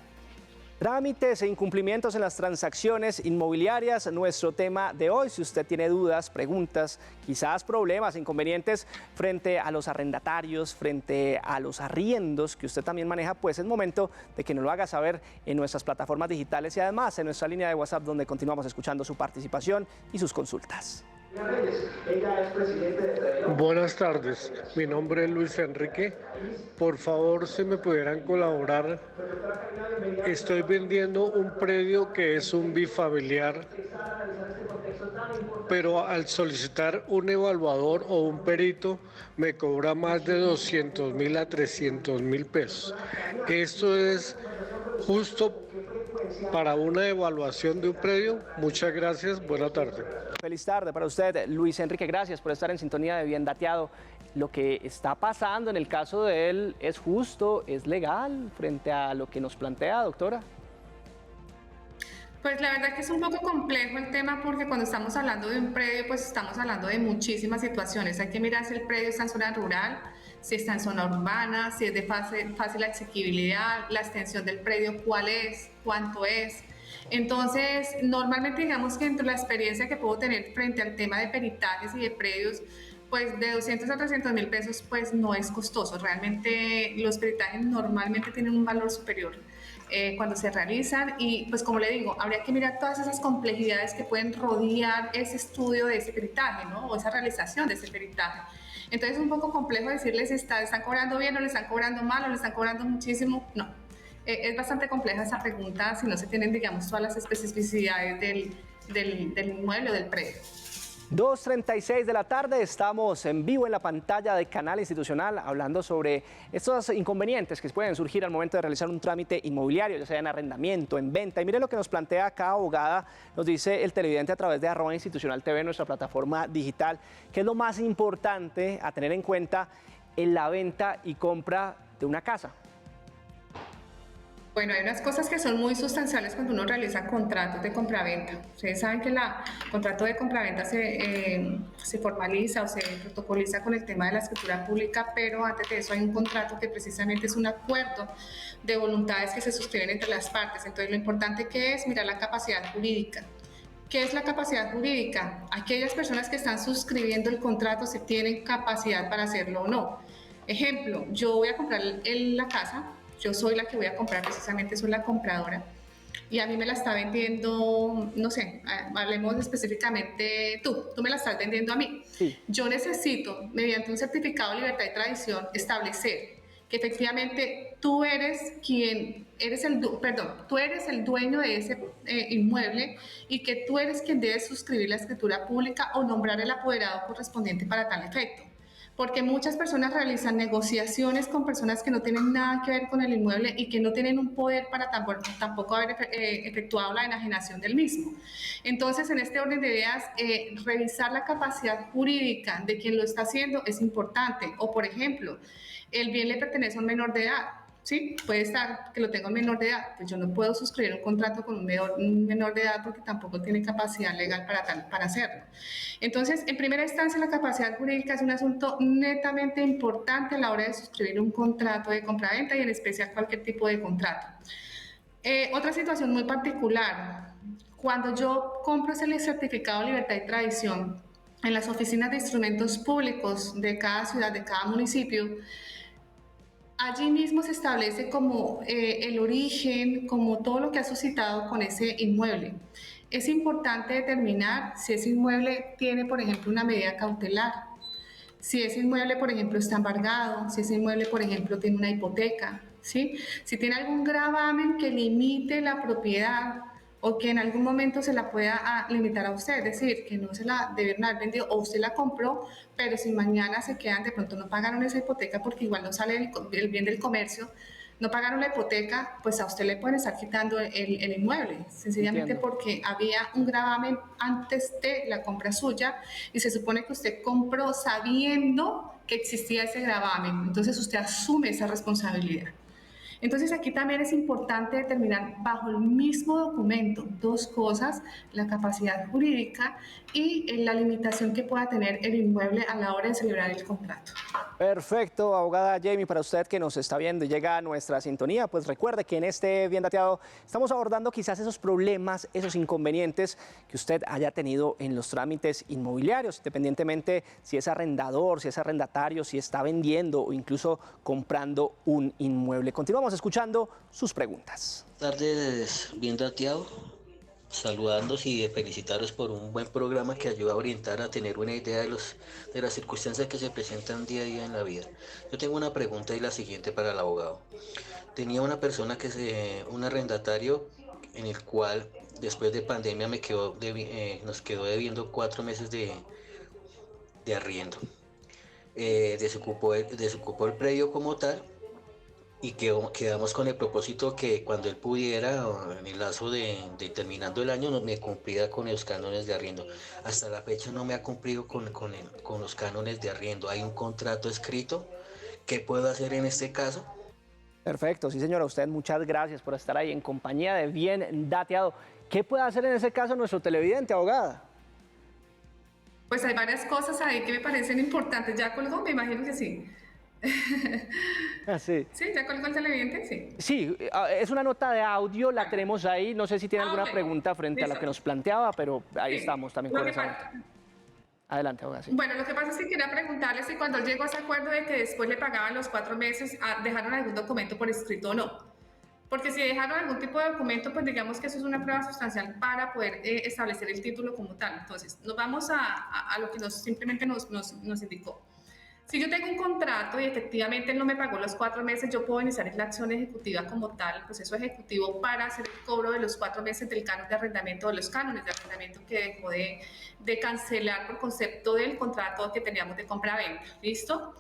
Trámites e incumplimientos en las transacciones inmobiliarias, nuestro tema de hoy. Si usted tiene dudas, preguntas, quizás problemas, inconvenientes frente a los arrendatarios, frente a los arriendos que usted también maneja, pues es momento de que nos lo haga saber en nuestras plataformas digitales y además en nuestra línea de WhatsApp, donde continuamos escuchando su participación y sus consultas. Buenas tardes, mi nombre es Luis Enrique. Por favor, si me pudieran colaborar, estoy vendiendo un predio que es un bifamiliar, pero al solicitar un evaluador o un perito me cobra más de 200.000 a 300.000 pesos. ¿Esto es justo para una evaluación de un predio? Muchas gracias, buena tarde. Feliz tarde para usted, Luis Enrique. Gracias por estar en sintonía de Bien Dateado. Lo que está pasando en el caso de él es justo, es legal frente a lo que nos plantea, doctora. Pues la verdad que es un poco complejo el tema porque cuando estamos hablando de un predio, pues estamos hablando de muchísimas situaciones. Hay que mirar si el predio está en zona rural, si está en zona urbana, si es de fácil asequibilidad, la extensión del predio, cuál es, cuánto es. Entonces, normalmente digamos que entre la experiencia que puedo tener frente al tema de peritajes y de predios, pues de 200 a 300.000 pesos, pues no es costoso. Realmente los peritajes normalmente tienen un valor superior cuando se realizan y pues como le digo, habría que mirar todas esas complejidades que pueden rodear ese estudio de ese peritaje, ¿no? O esa realización de ese peritaje. Entonces es un poco complejo decirles si están cobrando bien o le están cobrando mal o le están cobrando muchísimo, no. Es bastante compleja esa pregunta si no se tienen, digamos, todas las especificidades del inmueble o del predio. 2:36 de la tarde, estamos en vivo en la pantalla de Canal Institucional hablando sobre estos inconvenientes que pueden surgir al momento de realizar un trámite inmobiliario, ya sea en arrendamiento, en venta. Y mire lo que nos plantea acá, abogada, nos dice el televidente a través de @institucionaltv, nuestra plataforma digital, que es lo más importante a tener en cuenta en la venta y compra de una casa. Bueno, hay unas cosas que son muy sustanciales cuando uno realiza contratos de compraventa. Ustedes saben que el contrato de compraventa se formaliza o se protocoliza con el tema de la escritura pública, pero antes de eso hay un contrato que precisamente es un acuerdo de voluntades que se suscriben entre las partes. Entonces, lo importante que es mirar la capacidad jurídica. ¿Qué es la capacidad jurídica? Aquellas personas que están suscribiendo el contrato si tienen capacidad para hacerlo o no. Ejemplo, yo voy a comprar la casa. Yo soy la que voy a comprar, precisamente soy la compradora y a mí me la está vendiendo, no sé, hablemos específicamente tú me la estás vendiendo a mí. Sí. Yo necesito, mediante un certificado de libertad y tradición, establecer que efectivamente tú eres el dueño de ese inmueble y que tú eres quien debe suscribir la escritura pública o nombrar el apoderado correspondiente para tal efecto. Porque muchas personas realizan negociaciones con personas que no tienen nada que ver con el inmueble y que no tienen un poder para tampoco haber efectuado la enajenación del mismo. Entonces, en este orden de ideas, revisar la capacidad jurídica de quien lo está haciendo es importante. O, por ejemplo, el bien le pertenece a un menor de edad. Sí, puede estar que lo tenga un menor de edad, pues yo no puedo suscribir un contrato con un menor de edad porque tampoco tiene capacidad legal para hacerlo. Entonces, en primera instancia, la capacidad jurídica es un asunto netamente importante a la hora de suscribir un contrato de compraventa y en especial cualquier tipo de contrato. Otra situación muy particular, cuando yo compro ese certificado de libertad y tradición en las oficinas de instrumentos públicos de cada ciudad, de cada municipio, allí mismo se establece como el origen, como todo lo que ha suscitado con ese inmueble. Es importante determinar si ese inmueble tiene, por ejemplo, una medida cautelar, si ese inmueble, por ejemplo, está embargado, si ese inmueble, por ejemplo, tiene una hipoteca, ¿sí? Si tiene algún gravamen que limite la propiedad o que en algún momento se la pueda limitar a usted, es decir, que no se la debieron haber vendido o usted la compró, pero si mañana se quedan, de pronto no pagaron esa hipoteca porque igual no sale el bien del comercio, no pagaron la hipoteca, pues a usted le pueden estar quitando el inmueble, sencillamente Entiendo. Porque había un gravamen antes de la compra suya y se supone que usted compró sabiendo que existía ese gravamen, entonces usted asume esa responsabilidad. Entonces aquí también es importante determinar bajo el mismo documento dos cosas, la capacidad jurídica y la limitación que pueda tener el inmueble a la hora de celebrar el contrato. Perfecto, abogada Jamie, para usted que nos está viendo y llega a nuestra sintonía, pues recuerde que en este Bien Dateado estamos abordando quizás esos problemas, esos inconvenientes que usted haya tenido en los trámites inmobiliarios, independientemente si es arrendador, si es arrendatario, si está vendiendo o incluso comprando un inmueble. Continuamos escuchando sus preguntas. Buenas tardes, Bien Dateado. saludarlos y de felicitaros por un buen programa que ayuda a orientar a tener una idea de las circunstancias que se presentan día a día en la vida. Yo tengo una pregunta y la siguiente para el abogado. Tenía una persona un arrendatario en el cual después de pandemia nos quedó debiendo 4 meses de arriendo. Desocupó el predio como tal y quedamos con el propósito que cuando él pudiera, en el lazo de terminando el año, me cumpliera con los cánones de arriendo. Hasta la fecha no me ha cumplido con los cánones de arriendo. ¿Hay un contrato escrito? ¿Qué puedo hacer en este caso? Perfecto, sí señora, usted muchas gracias por estar ahí en compañía de Bien Dateado. ¿Qué puede hacer en ese caso nuestro televidente, abogada? Pues hay varias cosas ahí que me parecen importantes. ¿Ya colgó? Me imagino que sí. Sí. ¿Sí? ¿Ya colgó el televidente? Sí. Sí, es una nota de audio, la tenemos ahí. No sé si tiene alguna pregunta frente a lo que nos planteaba, pero ahí estamos también con esa nota. Adelante, abogada. Sí. Bueno, lo que pasa es que quería preguntarle si cuando él llegó a ese acuerdo de que después le pagaban los 4 meses, ¿dejaron algún documento por escrito o no? Porque si dejaron algún tipo de documento, pues digamos que eso es una prueba sustancial para poder establecer el título como tal. Entonces, nos vamos a lo que simplemente nos indicó. Si yo tengo un contrato y efectivamente él no me pagó los 4 meses, yo puedo iniciar la acción ejecutiva como tal, el proceso ejecutivo para hacer el cobro de los 4 meses del canon de arrendamiento, de los cánones de arrendamiento que dejó de cancelar por concepto del contrato que teníamos de compra-venta. ¿Listo?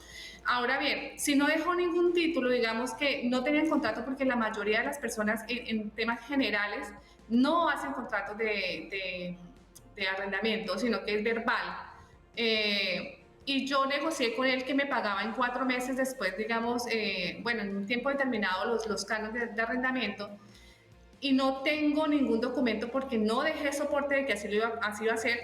Ahora bien, si no dejó ningún título, digamos que no tenía el contrato, porque la mayoría de las personas en temas generales no hacen contratos de arrendamiento, sino que es verbal. Y yo negocié con él que me pagaba en 4 meses después, digamos, en un tiempo determinado los cánones de arrendamiento, y no tengo ningún documento porque no dejé soporte de que así iba a ser.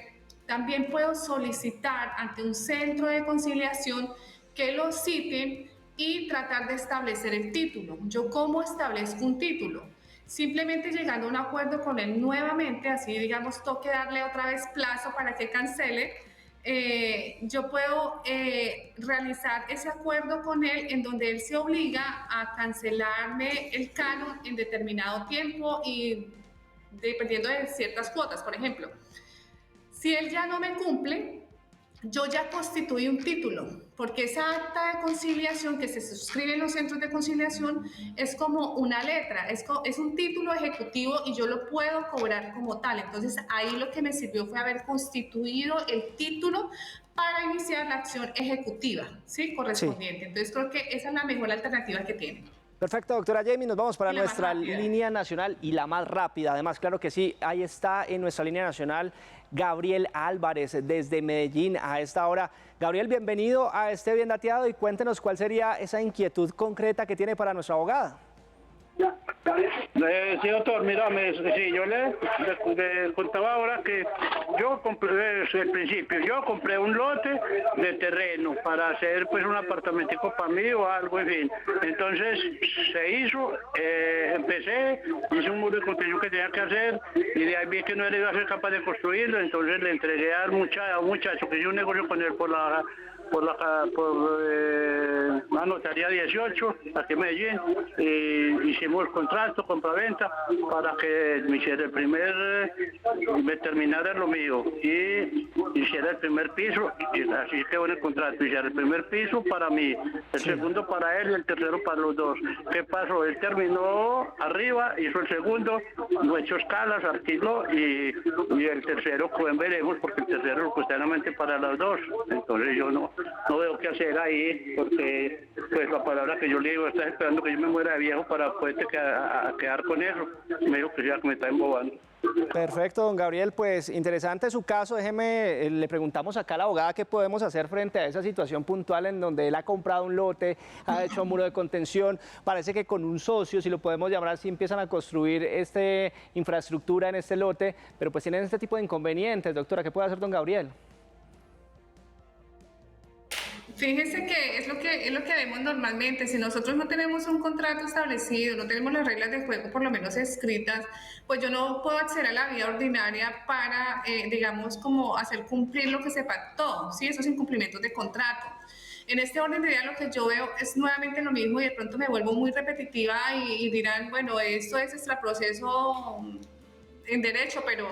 También puedo solicitar ante un centro de conciliación que lo citen y tratar de establecer el título. ¿Yo cómo establezco un título? Simplemente llegando a un acuerdo con él nuevamente, así digamos, toque darle otra vez plazo para que cancele. Yo puedo realizar ese acuerdo con él en donde él se obliga a cancelarme el canon en determinado tiempo y dependiendo de ciertas cuotas. Por ejemplo, si él ya no me cumple, yo ya constituí un título, porque esa acta de conciliación que se suscribe en los centros de conciliación es como una letra, es un título ejecutivo y yo lo puedo cobrar como tal. Entonces ahí lo que me sirvió fue haber constituido el título para iniciar la acción ejecutiva, ¿sí? Correspondiente. Sí. Entonces creo que esa es la mejor alternativa que tiene. Perfecto, doctora Jamie, nos vamos para nuestra línea nacional y la más rápida. Además, claro que sí, ahí está en nuestra línea nacional Gabriel Álvarez desde Medellín a esta hora. Gabriel, bienvenido a este Bien Dateado y cuéntenos cuál sería esa inquietud concreta que tiene para nuestra abogada. Sí, doctor, mírame, sí, yo le contaba ahora que yo compré, desde el principio, yo compré un lote de terreno para hacer pues un apartamentico para mí o algo, en fin. Entonces se hizo, hice un muro de contención que tenía que hacer y de ahí vi que no era iba a ser capaz de construirlo, entonces le entregué a un muchacho que hizo un negocio con él por la notaría 18 aquí en Medellín, hicimos el contrato compra-venta para que me hiciera me terminara lo mío y hiciera el primer piso, y así quedó en el contrato, hiciera el primer piso para mí, el segundo para él y el tercero para los dos. ¿Qué pasó? Él terminó arriba, hizo el segundo, lo echó escalas, alquiló y el tercero pues veremos, porque el tercero supuestamente para los dos. Entonces yo no veo qué hacer ahí, porque pues la palabra que yo le digo, está esperando que yo me muera de viejo para poder quedar con eso. Me dijo que ya me está embobando. Perfecto, don Gabriel, pues interesante su caso. Déjeme, le preguntamos acá a la abogada qué podemos hacer frente a esa situación puntual en donde él ha comprado un lote, ha hecho un muro de contención. Parece que con un socio, si lo podemos llamar así, empiezan a construir infraestructura en este lote, pero pues tienen este tipo de inconvenientes. Doctora, ¿qué puede hacer don Gabriel? Fíjese que es lo que vemos normalmente. Si nosotros no tenemos un contrato establecido, no tenemos las reglas de juego por lo menos escritas, pues yo no puedo acceder a la vía ordinaria para, digamos, como hacer cumplir lo que se pactó, ¿sí? Esos incumplimientos de contrato. En este orden de idea lo que yo veo es nuevamente lo mismo y de pronto me vuelvo muy repetitiva y dirán, bueno, esto es extraproceso en derecho, pero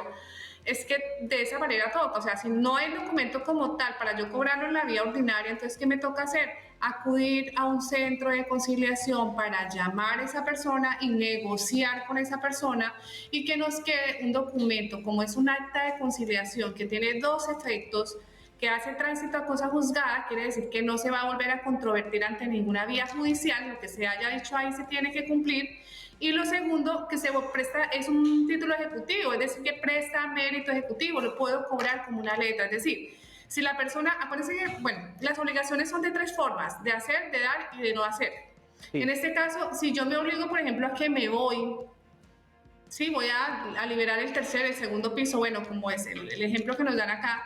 es que de esa manera toca. O sea, si no hay documento como tal para yo cobrarlo en la vía ordinaria, entonces ¿qué me toca hacer? Acudir a un centro de conciliación para llamar a esa persona y negociar con esa persona y que nos quede un documento, como es un acta de conciliación que tiene dos efectos, que hace tránsito a cosa juzgada, quiere decir que no se va a volver a controvertir ante ninguna vía judicial, lo que se haya dicho ahí se tiene que cumplir. Y lo segundo, que se presta, es un título ejecutivo, es decir, que presta mérito ejecutivo, lo puedo cobrar como una letra, es decir, si la persona, acuérdense que, bueno, las obligaciones son de tres formas, de hacer, de dar y de no hacer. Sí. En este caso, si yo me obligo, por ejemplo, a que me voy, sí, voy a liberar el tercer, el segundo piso, bueno, como es el ejemplo que nos dan acá,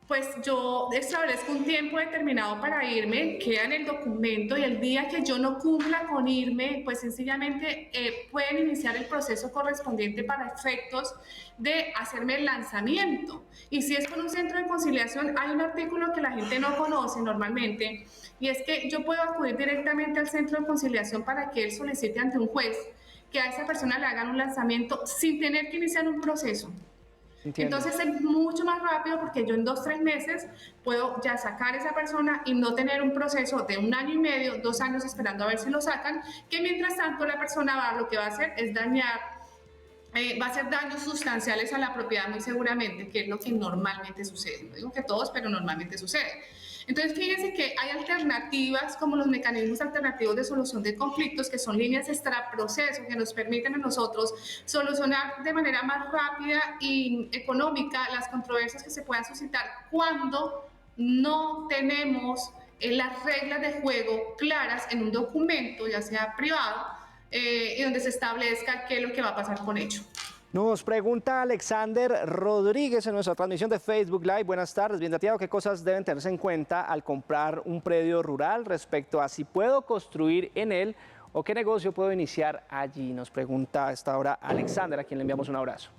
pues yo establezco un tiempo determinado para irme, queda en el documento y el día que yo no cumpla con irme, pues sencillamente pueden iniciar el proceso correspondiente para efectos de hacerme el lanzamiento. Y si es con un centro de conciliación, hay un artículo que la gente no conoce normalmente y es que yo puedo acudir directamente al centro de conciliación para que él solicite ante un juez que a esa persona le hagan un lanzamiento sin tener que iniciar un proceso. Entiendo. Entonces es mucho más rápido porque yo en 2 o 3 meses puedo ya sacar a esa persona y no tener un proceso de 1 año y medio, 2 años esperando a ver si lo sacan, que mientras tanto la persona lo que va a hacer es dañar, va a hacer daños sustanciales a la propiedad muy seguramente, que es lo que normalmente sucede. No digo que todos, pero normalmente sucede. Entonces, fíjense que hay alternativas como los mecanismos alternativos de solución de conflictos, que son líneas extraproceso que nos permiten a nosotros solucionar de manera más rápida y económica las controversias que se puedan suscitar cuando no tenemos las reglas de juego claras en un documento, ya sea privado, y donde se establezca qué es lo que va a pasar con ello. Nos pregunta Alexander Rodríguez en nuestra transmisión de Facebook Live. Buenas tardes, bien dateado. ¿Qué cosas deben tenerse en cuenta al comprar un predio rural respecto a si puedo construir en él o qué negocio puedo iniciar allí? Nos pregunta a esta hora Alexander, a quien le enviamos un abrazo.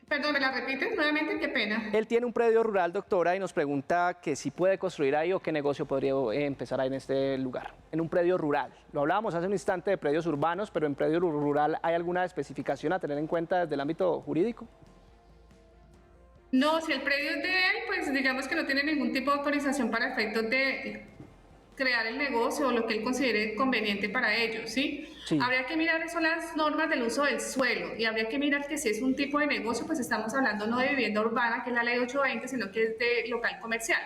Perdón, ¿me la repites nuevamente? Qué pena. Él tiene un predio rural, doctora, y nos pregunta que si puede construir ahí o qué negocio podría empezar ahí en este lugar, en un predio rural. Lo hablábamos hace un instante de predios urbanos, pero en predio rural, ¿hay alguna especificación a tener en cuenta desde el ámbito jurídico? No, si el predio es de él, pues digamos que no tiene ningún tipo de autorización para efectos de crear el negocio o lo que él considere conveniente para ellos, ¿sí? Sí. Habría que mirar son las normas del uso del suelo y habría que mirar que si es un tipo de negocio, pues estamos hablando no de vivienda urbana, que es la ley 820, sino que es de local comercial,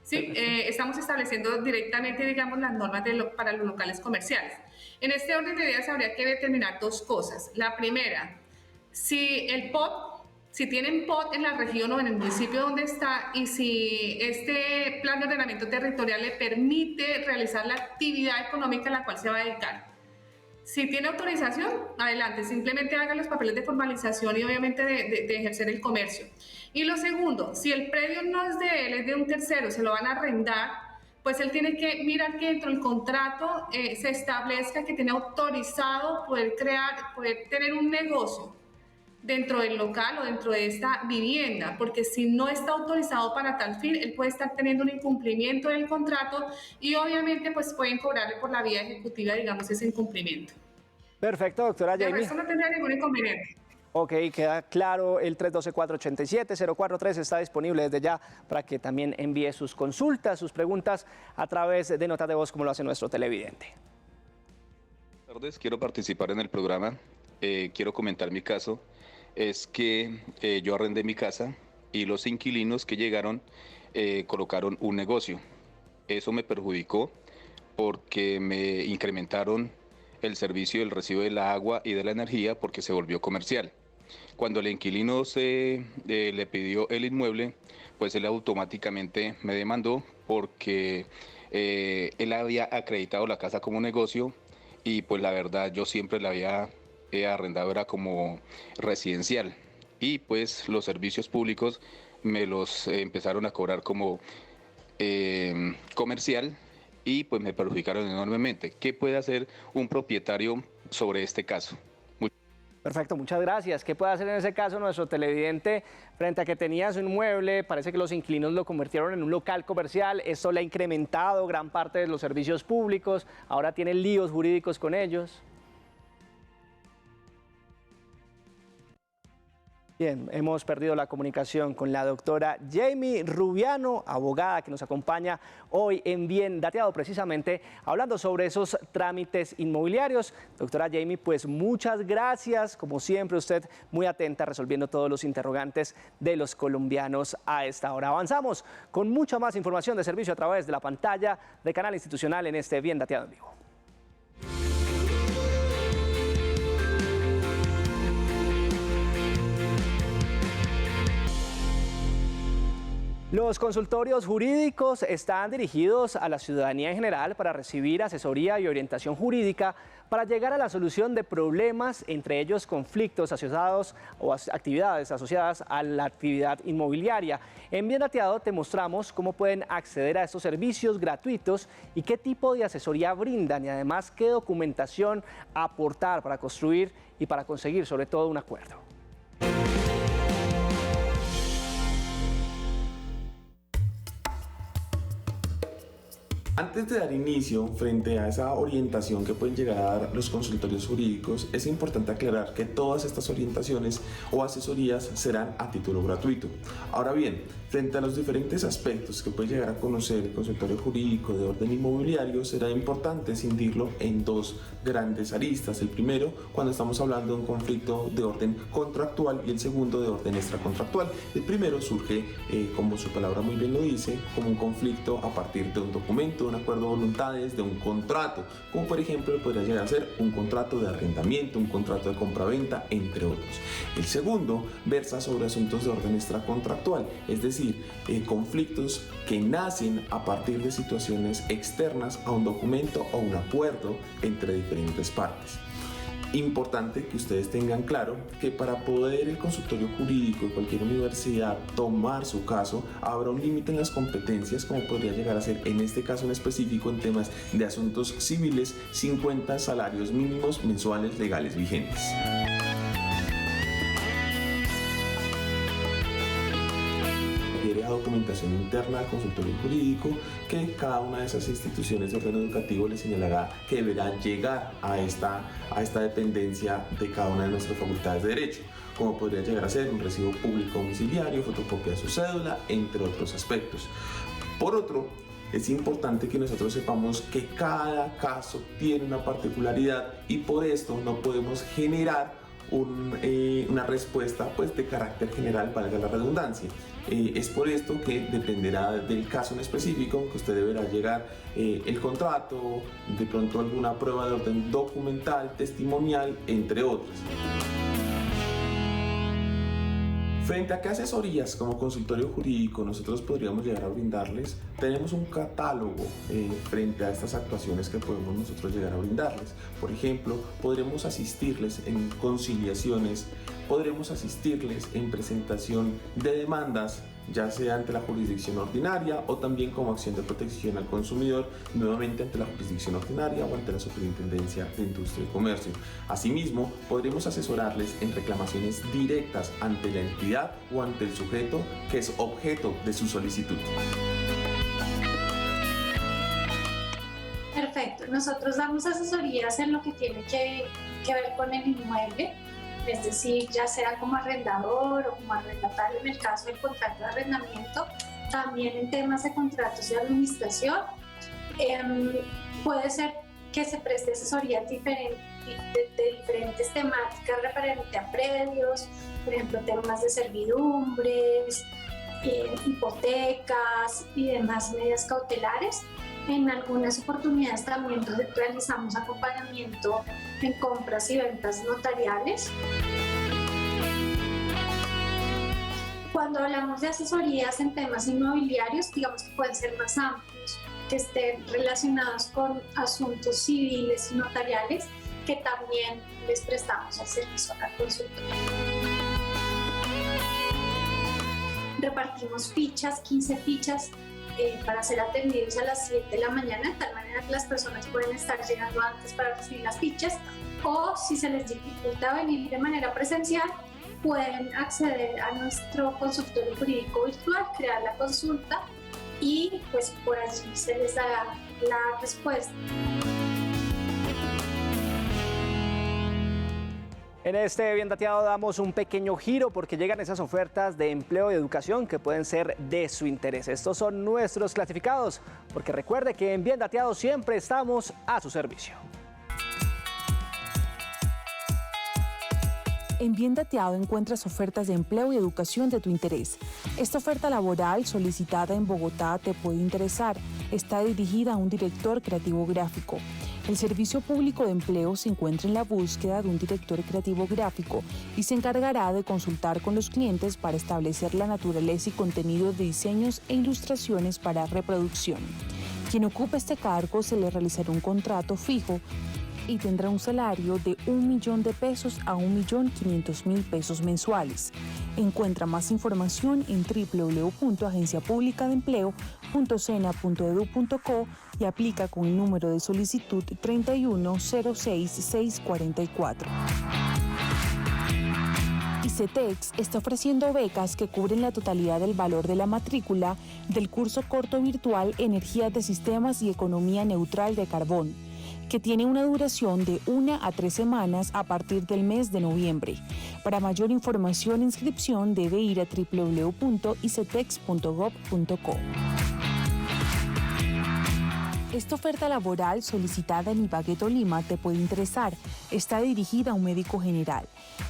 ¿sí? Estamos estableciendo directamente, digamos, las normas para los locales comerciales. En este orden de ideas habría que determinar 2 cosas. La primera, si el POT, si tienen POT en la región o en el municipio donde está y si este plan de ordenamiento territorial le permite realizar la actividad económica a la cual se va a dedicar. Si tiene autorización, adelante, simplemente haga los papeles de formalización y obviamente de ejercer el comercio. Y lo segundo, si el predio no es de él, es de un tercero, se lo van a arrendar, pues él tiene que mirar que dentro del contrato se establezca que tiene autorizado poder tener un negocio dentro del local o dentro de esta vivienda, porque si no está autorizado para tal fin, él puede estar teniendo un incumplimiento del contrato y obviamente pues pueden cobrarle por la vía ejecutiva, digamos, ese incumplimiento. Perfecto, doctora Jamie. Eso no tendría ningún inconveniente. Ok, queda claro, el 312-487-043 está disponible desde ya para que también envíe sus consultas, sus preguntas a través de notas de voz como lo hace nuestro televidente. Buenas tardes, quiero participar en el programa, quiero comentar mi caso. Es que yo arrendé mi casa y los inquilinos que llegaron colocaron un negocio. Eso me perjudicó porque me incrementaron el servicio del recibo de la agua y de la energía porque se volvió comercial. Cuando el inquilino le pidió el inmueble, pues él automáticamente me demandó porque él había acreditado la casa como negocio y pues la verdad yo siempre la había arrendado era como residencial y pues los servicios públicos me los empezaron a cobrar como comercial y pues me perjudicaron enormemente. ¿Qué puede hacer un propietario sobre este caso? Perfecto, muchas gracias. ¿Qué puede hacer en ese caso nuestro televidente frente a que tenía su inmueble? Parece que los inquilinos lo convirtieron en un local comercial, esto le ha incrementado gran parte de los servicios públicos, ahora tiene líos jurídicos con ellos. Bien, hemos perdido la comunicación con la doctora Jamie Rubiano, abogada que nos acompaña hoy en Bien Dateado, precisamente hablando sobre esos trámites inmobiliarios. Doctora Jamie, pues muchas gracias. Como siempre, usted muy atenta resolviendo todos los interrogantes de los colombianos a esta hora. Avanzamos con mucha más información de servicio a través de la pantalla de Canal Institucional en este Bien Dateado en vivo. Los consultorios jurídicos están dirigidos a la ciudadanía en general para recibir asesoría y orientación jurídica para llegar a la solución de problemas, entre ellos conflictos asociados o actividades asociadas a la actividad inmobiliaria. En Bien Dateado te mostramos cómo pueden acceder a estos servicios gratuitos y qué tipo de asesoría brindan y además qué documentación aportar para construir y para conseguir sobre todo un acuerdo. Antes de dar inicio frente a esa orientación que pueden llegar a dar los consultorios jurídicos, es importante aclarar que todas estas orientaciones o asesorías serán a título gratuito. Ahora bien, frente a los diferentes aspectos que puede llegar a conocer el consultorio jurídico de orden inmobiliario, será importante cindirlo en dos grandes aristas. El primero, cuando estamos hablando de un conflicto de orden contractual, y el segundo de orden extracontractual. El primero surge, como su palabra muy bien lo dice, como un conflicto a partir de un documento, de un acuerdo de voluntades, de un contrato, como por ejemplo podría llegar a ser un contrato de arrendamiento, un contrato de compraventa, entre otros. El segundo versa sobre asuntos de orden extracontractual, es decir, conflictos que nacen a partir de situaciones externas a un documento o un acuerdo entre diferentes partes. Importante que ustedes tengan claro que para poder el consultorio jurídico de cualquier universidad tomar su caso, habrá un límite en las competencias, como podría llegar a ser en este caso en específico en temas de asuntos civiles, 50 salarios mínimos mensuales legales vigentes. A documentación interna del consultorio jurídico que cada una de esas instituciones de orden educativo le señalará que deberá llegar a esta dependencia de cada una de nuestras facultades de Derecho, como podría llegar a ser un recibo público domiciliario, fotocopia de su cédula, entre otros aspectos. Por otro, es importante que nosotros sepamos que cada caso tiene una particularidad y por esto no podemos generar una respuesta pues, de carácter general, valga la redundancia. Es por esto que dependerá del caso en específico que usted deberá llegar el contrato, de pronto alguna prueba de orden documental, testimonial, entre otras. Frente a qué asesorías como consultorio jurídico nosotros podríamos llegar a brindarles, tenemos un catálogo frente a estas actuaciones que podemos nosotros llegar a brindarles. Por ejemplo, podremos asistirles en conciliaciones, podremos asistirles en presentación de demandas, ya sea ante la jurisdicción ordinaria o también como acción de protección al consumidor, nuevamente ante la jurisdicción ordinaria o ante la Superintendencia de Industria y Comercio. Asimismo, podremos asesorarles en reclamaciones directas ante la entidad o ante el sujeto que es objeto de su solicitud. Perfecto, nosotros damos asesorías en lo que tiene que ver con el inmueble, es decir, ya sea como arrendador o como arrendatario en el caso del contrato de arrendamiento, también en temas de contratos de administración. Puede ser que se preste asesoría de diferentes temáticas referente a predios, por ejemplo, temas de servidumbres, hipotecas y demás medidas cautelares. En algunas oportunidades también realizamos acompañamiento en compras y ventas notariales. Cuando hablamos de asesorías en temas inmobiliarios, digamos que pueden ser más amplios, que estén relacionados con asuntos civiles y notariales, que también les prestamos al servicio a la consultoría. Repartimos fichas, 15 fichas, para ser atendidos a las 7 de la mañana, de tal manera que las personas pueden estar llegando antes para recibir las fichas, o si se les dificulta venir de manera presencial, pueden acceder a nuestro consultorio jurídico virtual, crear la consulta y pues por allí se les dará la respuesta. En este Bien Dateado damos un pequeño giro porque llegan esas ofertas de empleo y educación que pueden ser de su interés. Estos son nuestros clasificados, porque recuerde que en Bien Dateado siempre estamos a su servicio. En Bien Dateado encuentras ofertas de empleo y educación de tu interés. Esta oferta laboral solicitada en Bogotá te puede interesar. Está dirigida a un director creativo gráfico. El Servicio Público de Empleo se encuentra en la búsqueda de un director creativo gráfico y se encargará de consultar con los clientes para establecer la naturaleza y contenido de diseños e ilustraciones para reproducción. Quien ocupe este cargo se le realizará un contrato fijo y tendrá un salario de 1 millón de pesos a 1.500.000 pesos mensuales. Encuentra más información en www.agenciapublicadeempleo.sena.edu.co y aplica con el número de solicitud 3106644. ICETEX está ofreciendo becas que cubren la totalidad del valor de la matrícula del curso corto virtual Energías de Sistemas y Economía Neutral de Carbón, que tiene una duración de 1 a 3 semanas a partir del mes de noviembre. Para mayor información e inscripción debe ir a www.icetex.gov.co. Esta oferta laboral solicitada en Ibagué, Tolima, te puede interesar. Está dirigida a un médico general.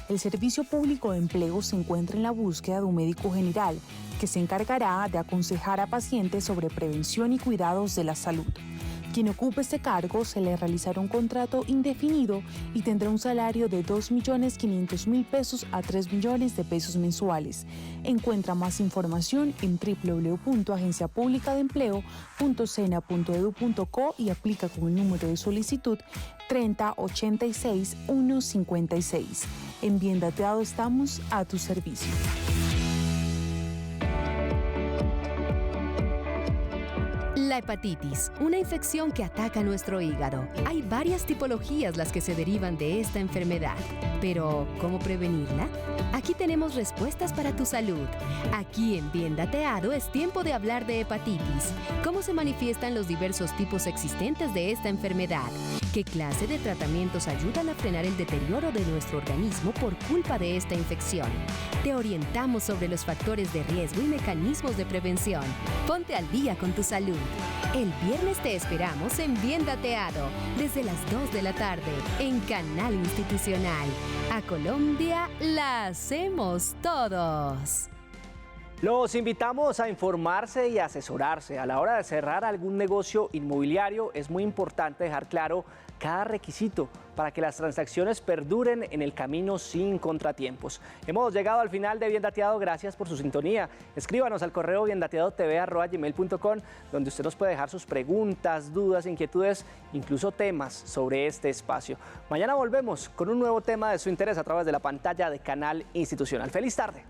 El Servicio Público de Empleo se encuentra en la búsqueda de un médico general que se encargará de aconsejar a pacientes sobre prevención y cuidados de la salud. Quien ocupe este cargo se le realizará un contrato indefinido y tendrá un salario de 2.500.000 pesos a 3 millones de pesos mensuales. Encuentra más información en www.agenciapublicadeempleo.sena.edu.co y aplica con el número de solicitud 3086156. En Bien Dateado estamos a tu servicio. La hepatitis, una infección que ataca nuestro hígado. Hay varias tipologías las que se derivan de esta enfermedad. Pero, ¿cómo prevenirla? Aquí tenemos respuestas para tu salud. Aquí en Bien Dateado es tiempo de hablar de hepatitis. ¿Cómo se manifiestan los diversos tipos existentes de esta enfermedad? ¿Qué clase de tratamientos ayudan a frenar el deterioro de nuestro organismo por culpa de esta infección? Te orientamos sobre los factores de riesgo y mecanismos de prevención. Ponte al día con tu salud. El viernes te esperamos en Bien Dateado, desde las 2 de la tarde, en Canal Institucional. A Colombia la hacemos todos. Los invitamos a informarse y asesorarse. A la hora de cerrar algún negocio inmobiliario es muy importante dejar claro cada requisito para que las transacciones perduren en el camino sin contratiempos. Hemos llegado al final de Bien Dateado. Gracias por su sintonía. Escríbanos al correo biendateadotv@gmail.com, donde usted nos puede dejar sus preguntas, dudas, inquietudes, incluso temas sobre este espacio. Mañana volvemos con un nuevo tema de su interés a través de la pantalla de Canal Institucional. ¡Feliz tarde!